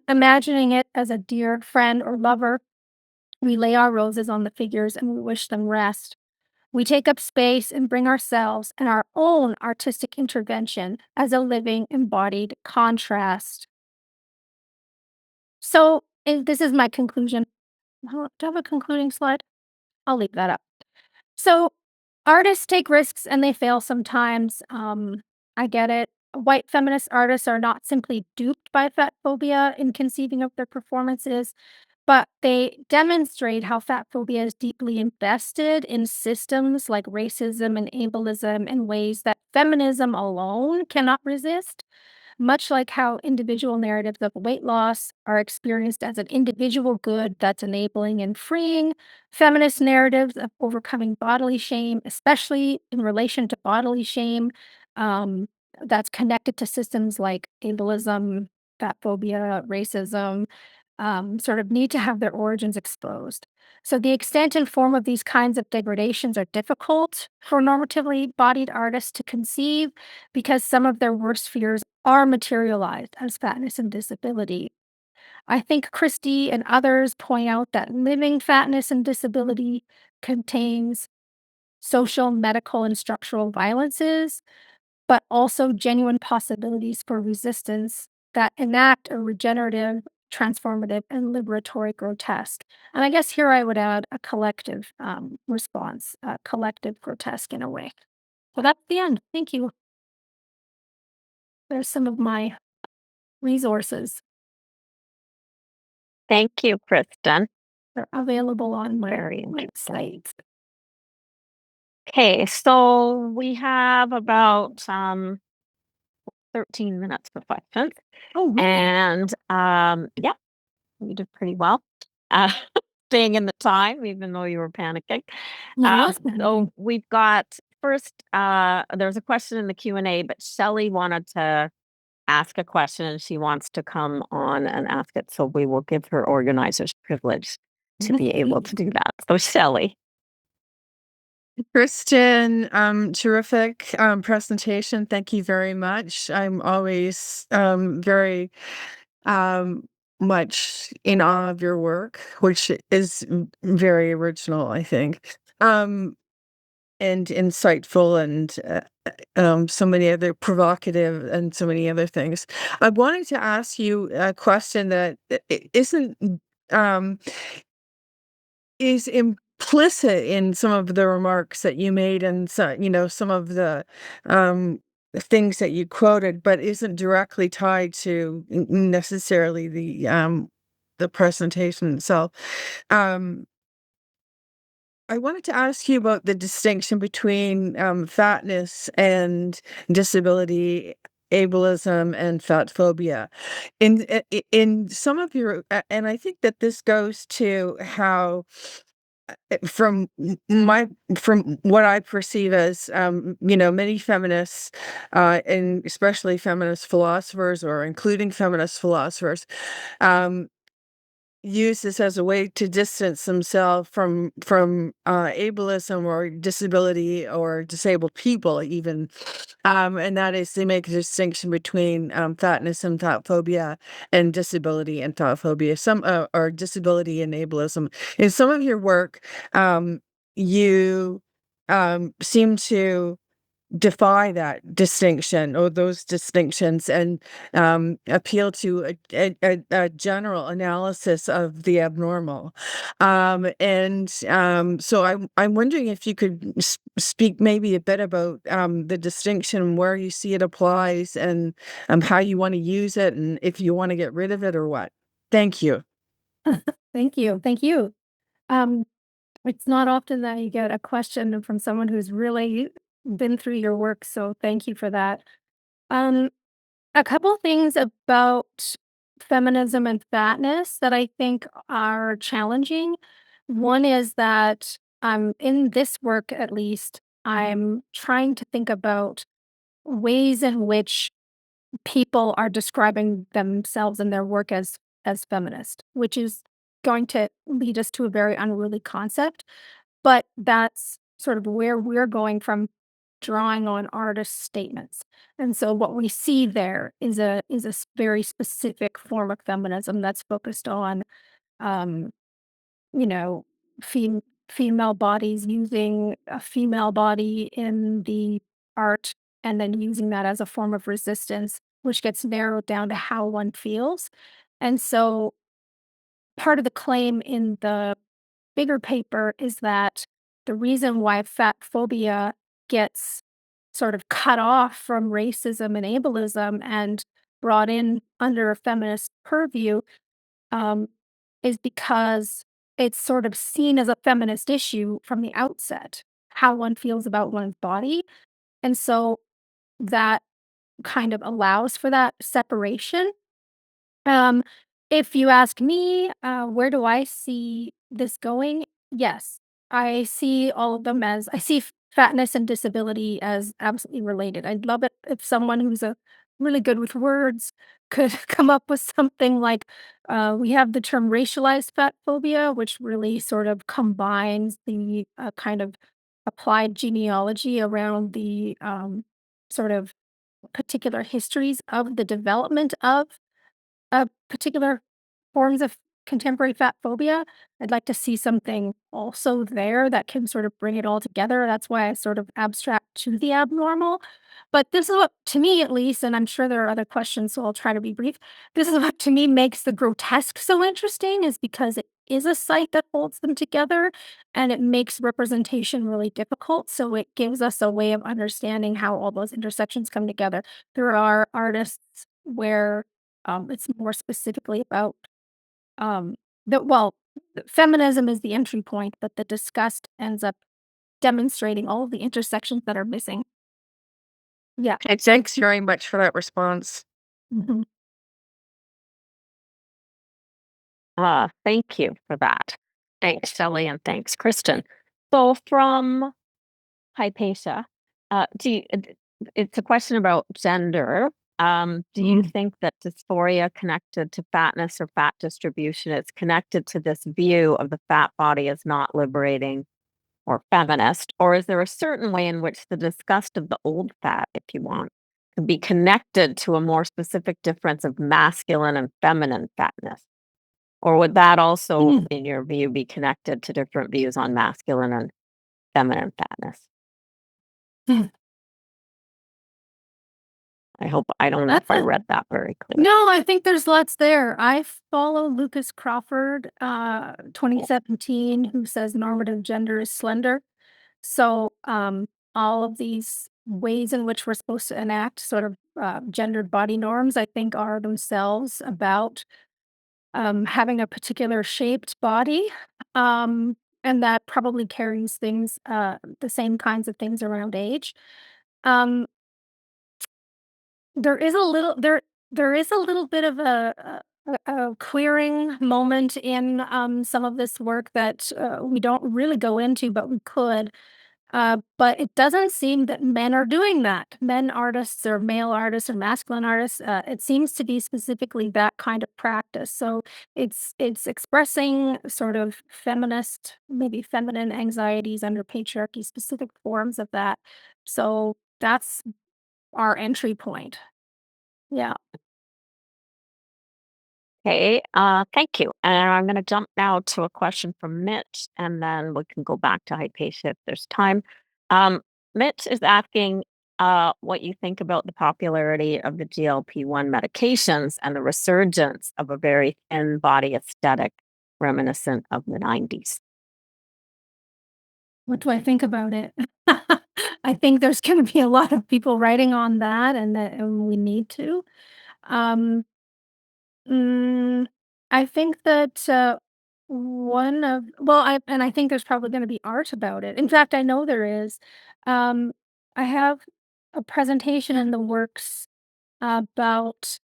imagining it as a dear friend or lover. We lay our roses on the figures and we wish them rest. We take up space and bring ourselves and our own artistic intervention as a living, embodied contrast. So, this is my conclusion. Do I have a concluding slide? I'll leave that up. So, artists take risks and they fail sometimes. I get it. White feminist artists are not simply duped by fat phobia in conceiving of their performances, but they demonstrate how fat phobia is deeply invested in systems like racism and ableism in ways that feminism alone cannot resist. Much like how individual narratives of weight loss are experienced as an individual good that's enabling and freeing, feminist narratives of overcoming bodily shame, especially in relation to bodily shame, um, that's connected to systems like ableism, fat phobia, racism, sort of need to have their origins exposed. So the extent and form of these kinds of degradations are difficult for normatively bodied artists to conceive because some of their worst fears are materialized as fatness and disability. I think Christie and others point out that living fatness and disability contains social, medical, and structural violences, but also genuine possibilities for resistance that enact a regenerative, transformative, and liberatory grotesque. And I guess here I would add a collective response, a collective grotesque in a way. So that's the end. Thank you. There's some of my resources. Thank you, Kristin. They're available on my Very interesting. website. Okay, so we have about 13 minutes for questions. Oh, And yeah, you did pretty well. Uh, staying in the time, even though you were panicking. So we've got first, there's a question in the Q&A, but Shelley wanted to ask a question and she wants to come on and ask it. So we will give her organizer's privilege to be able to do that. So Shelley. Kristin, terrific presentation. Thank you very much. I'm always very much in awe of your work, which is very original, I think, and insightful, and so many other provocative, and so many other things. I wanted to ask you a question that isn't is implicit in some of the remarks that you made and some of the things that you quoted, but isn't directly tied to necessarily the presentation itself. I wanted to ask you about the distinction between fatness and disability, ableism, and fat phobia. In some of your, and I think that this goes to how, from what I perceive as, many feminists, and especially feminist philosophers, or including feminist philosophers, um, use this as a way to distance themselves from ableism or disability or disabled people even, and that is they make a distinction between fatness and fat phobia, and disability and fat phobia, or disability and ableism. In some of your work, you seem to defy that distinction or those distinctions, and appeal to a general analysis of the abnormal. So I'm wondering if you could speak maybe a bit about the distinction, where you see it applies, and how you want to use it, and if you want to get rid of it or what. Thank you. Thank you. Thank you. Um, it's not often that you get a question from someone who's really been through your work, so thank you for that. Um, a couple things about feminism and fatness that I think are challenging. One is that in this work, at least, I'm trying to think about ways in which people are describing themselves and their work as feminist, which is going to lead us to a very unruly concept. But that's sort of where we're going from drawing on artist statements. And so what we see there is a very specific form of feminism that's focused on um, you know, female bodies, using a female body in the art and then using that as a form of resistance, which gets narrowed down to how one feels. And so part of the claim in the bigger paper is that the reason why fat phobia gets sort of cut off from racism and ableism and brought in under a feminist purview, um, is because it's sort of seen as a feminist issue from the outset, how one feels about one's body. And so that kind of allows for that separation. Um, if you ask me, where do I see this going? Yes, I see all of them as I see fatness and disability as absolutely related. I'd love it if someone who's really good with words could come up with something like we have the term racialized fat phobia, which really sort of combines the kind of applied genealogy around the sort of particular histories of the development of particular forms of contemporary fat phobia. I'd like to see something also there that can sort of bring it all together. That's why I sort of abstract to the abnormal. But this is what, to me at least, and I'm sure there are other questions, so I'll try to be brief. This is what to me makes the grotesque so interesting, is because it is a site that holds them together and it makes representation really difficult. So it gives us a way of understanding how all those intersections come together. There are artists where it's more specifically about um, feminism is the entry point, but the disgust ends up demonstrating all of the intersections that are missing. Yeah. Okay, thanks very much for that response. Mhm. Thank you for that. Thanks, Shelley, and thanks, Kristin. So from Hypatia, it's a question about gender. Do you think that dysphoria connected to fatness or fat distribution is connected to this view of the fat body as not liberating or feminist? Or is there a certain way in which the disgust of the old fat, if you want, could be connected to a more specific difference of masculine and feminine fatness? Or would that also, in your view, be connected to different views on masculine and feminine fatness? I don't know if I That's a- read that very clearly. No, I think there's lots there. I follow Lucas Crawford, 2017, who says normative gender is slender. So, all of these ways in which we're supposed to enact sort of gendered body norms, I think, are themselves about having a particular shaped body. And that probably carries things, the same kinds of things around age. Um, there is a little there is a little bit of a queering moment in some of this work that we don't really go into, but we could. But it doesn't seem that men are doing that. Men artists or male artists or masculine artists. It seems to be specifically that kind of practice. So it's expressing sort of feminist, maybe feminine anxieties under patriarchy, specific forms of that. So that's our entry point. Yeah. Okay, thank you. And I'm going to jump now to a question from Mitch, and then we can go back to Hypatia if there's time. Mitch is asking what you think about the popularity of the GLP-1 medications and the resurgence of a very thin body aesthetic reminiscent of the 90s. What do I think about it? I think there's going to be a lot of people writing on that, and we need to. Um, mm, I think that I think there's probably going to be art about it. In fact, I know there is. Um, I have a presentation in the works about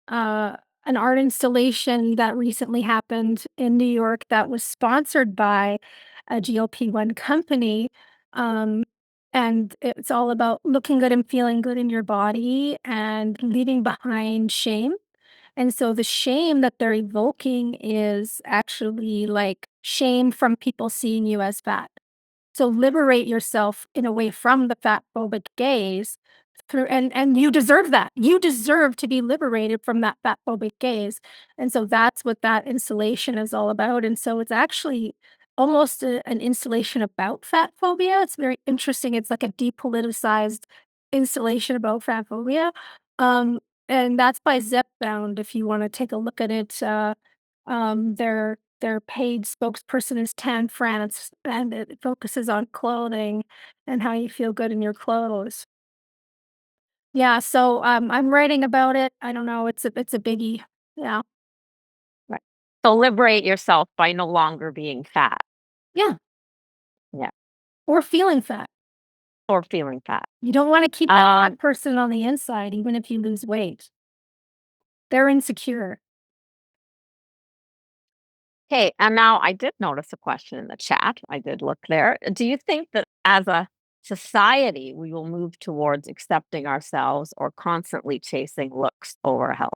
uh, an art installation that recently happened in New York that was sponsored by a GLP-1 company. Um, and it's all about looking good and feeling good in your body and leaving behind shame. And so the shame that they're evoking is actually like shame from people seeing you as fat. So liberate yourself in a way from the fat phobic gaze through and you deserve that. You deserve to be liberated from that fat phobic gaze. And so that's what that installation is all about. And so it's actually almost an installation about fat phobia. It's very interesting. It's like a depoliticized installation about fat phobia. Um, and that's by Zepbound if you want to take a look at it. Their paid spokesperson is Tan France, and it focuses on clothing and how you feel good in your clothes. Yeah, so, I'm writing about it. I don't know, it's a biggie. Yeah. Right. So liberate yourself by no longer being fat. Yeah, Yeah. or feeling fat. Or feeling fat. You don't wanna keep that Um, fat person on the inside even if you lose weight. They're insecure. Okay, and now I did notice a question in the chat. I did look there. Do you think that as a society, we will move towards accepting ourselves or constantly chasing looks over health?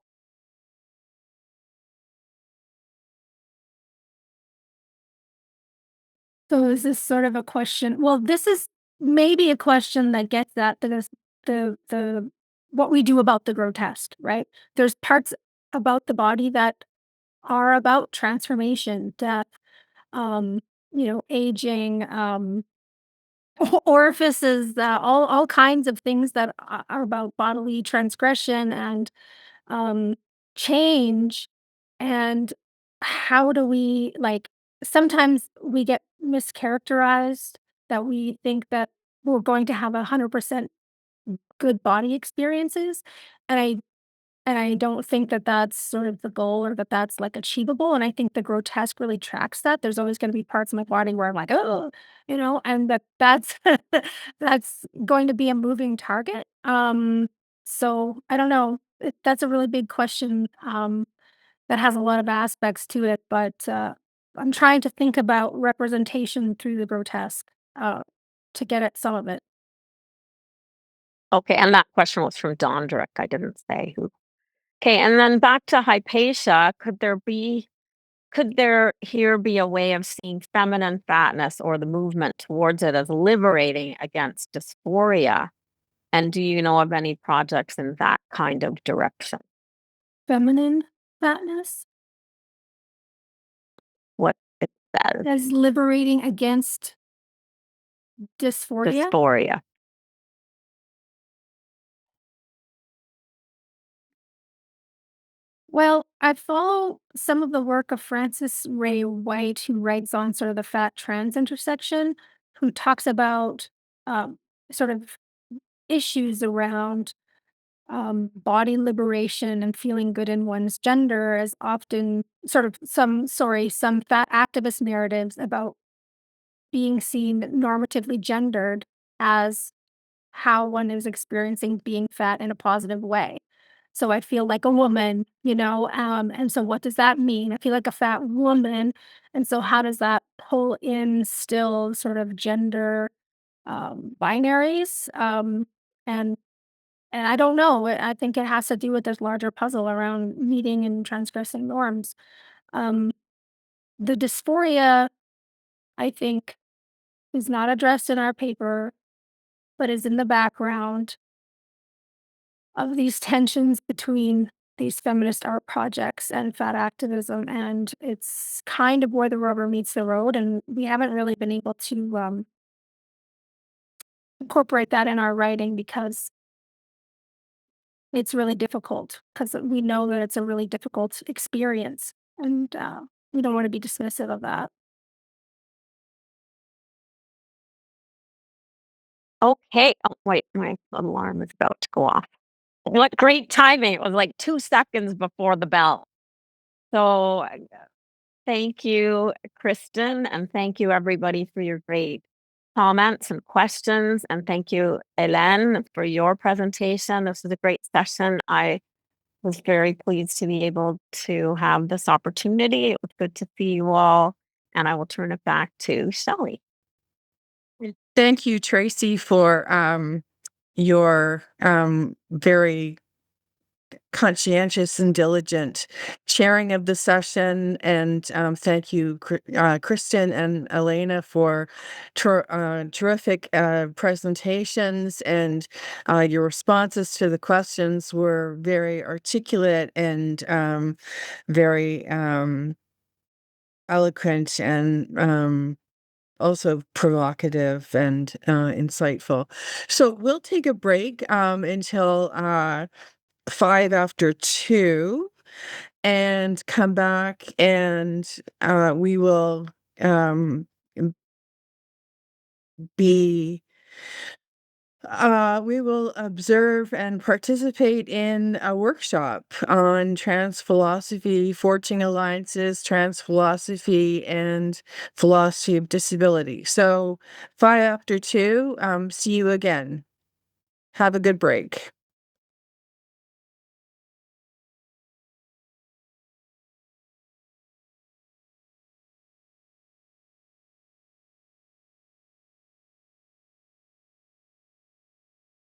So is this sort of a question this is maybe a question that gets at the what we do about the grotesque, right? There's parts about the body that are about transformation, death, um, aging, orifices, all kinds of things that are about bodily transgression and um, change. And how do we like? Sometimes we get mischaracterized that we think that we're going to have 100% good body experiences, and I don't think that that's sort of the goal or that that's, like, achievable, and I think the grotesque really tracks that. There's always gonna be parts of my body where I'm like, oh, and that's that's going to be a moving target. So I don't know. That's a really big question, that has a lot of aspects to it, but, I'm trying to think about representation through the grotesque, to get at some of it. Okay, and that question was from Dondrick. I didn't say who. Okay, and then back to Hypatia, could there here be a way of seeing feminine fatness or the movement towards it as liberating against dysphoria? And do you know of any projects in that kind of direction? Feminine fatness What it says, as liberating against dysphoria? dysphoria. Well, I follow some of the work of Frances Ray White, who writes on sort of the fat trans intersection, who talks about um, sort of issues around body liberation and feeling good in one's gender as often some fat activist narratives about being seen normatively gendered as how one is experiencing being fat in a positive way. So I feel like a woman, and so what does that mean? I feel like a fat woman. And so how does that pull in still sort of gender binaries? And and I don't know. I think it has to do with this larger puzzle around meeting and transgressing norms. Um, the dysphoria, I think, is not addressed in our paper, but is in the background of these tensions between these feminist art projects and fat activism. And it's kind of where the rubber meets the road. And we haven't really been able to incorporate that in our writing because it's really difficult, because we know that it's a really difficult experience. And we don't want to be dismissive of that. Okay. Oh, wait, my alarm is about to go off. What great timing. It was like 2 seconds before the bell. So, thank you, Kristin, and thank you, everybody, for your great comments and questions, and thank you, Élaina, for your presentation. This was a great session. I was very pleased to be able to have this opportunity. It was good to see you all, and I will turn it back to Shelley. Thank you, Tracy, for your very conscientious and diligent sharing of the session. And thank you, Kristin and Élaina, for terrific presentations. And your responses to the questions were very articulate and very eloquent and also provocative and insightful. So we'll take a break until 5 after 2 and come back, and we will be we will observe and participate in a workshop on trans philosophy, forging alliances, trans philosophy, and philosophy of disability. So 5 after 2, see you again. Have a good break.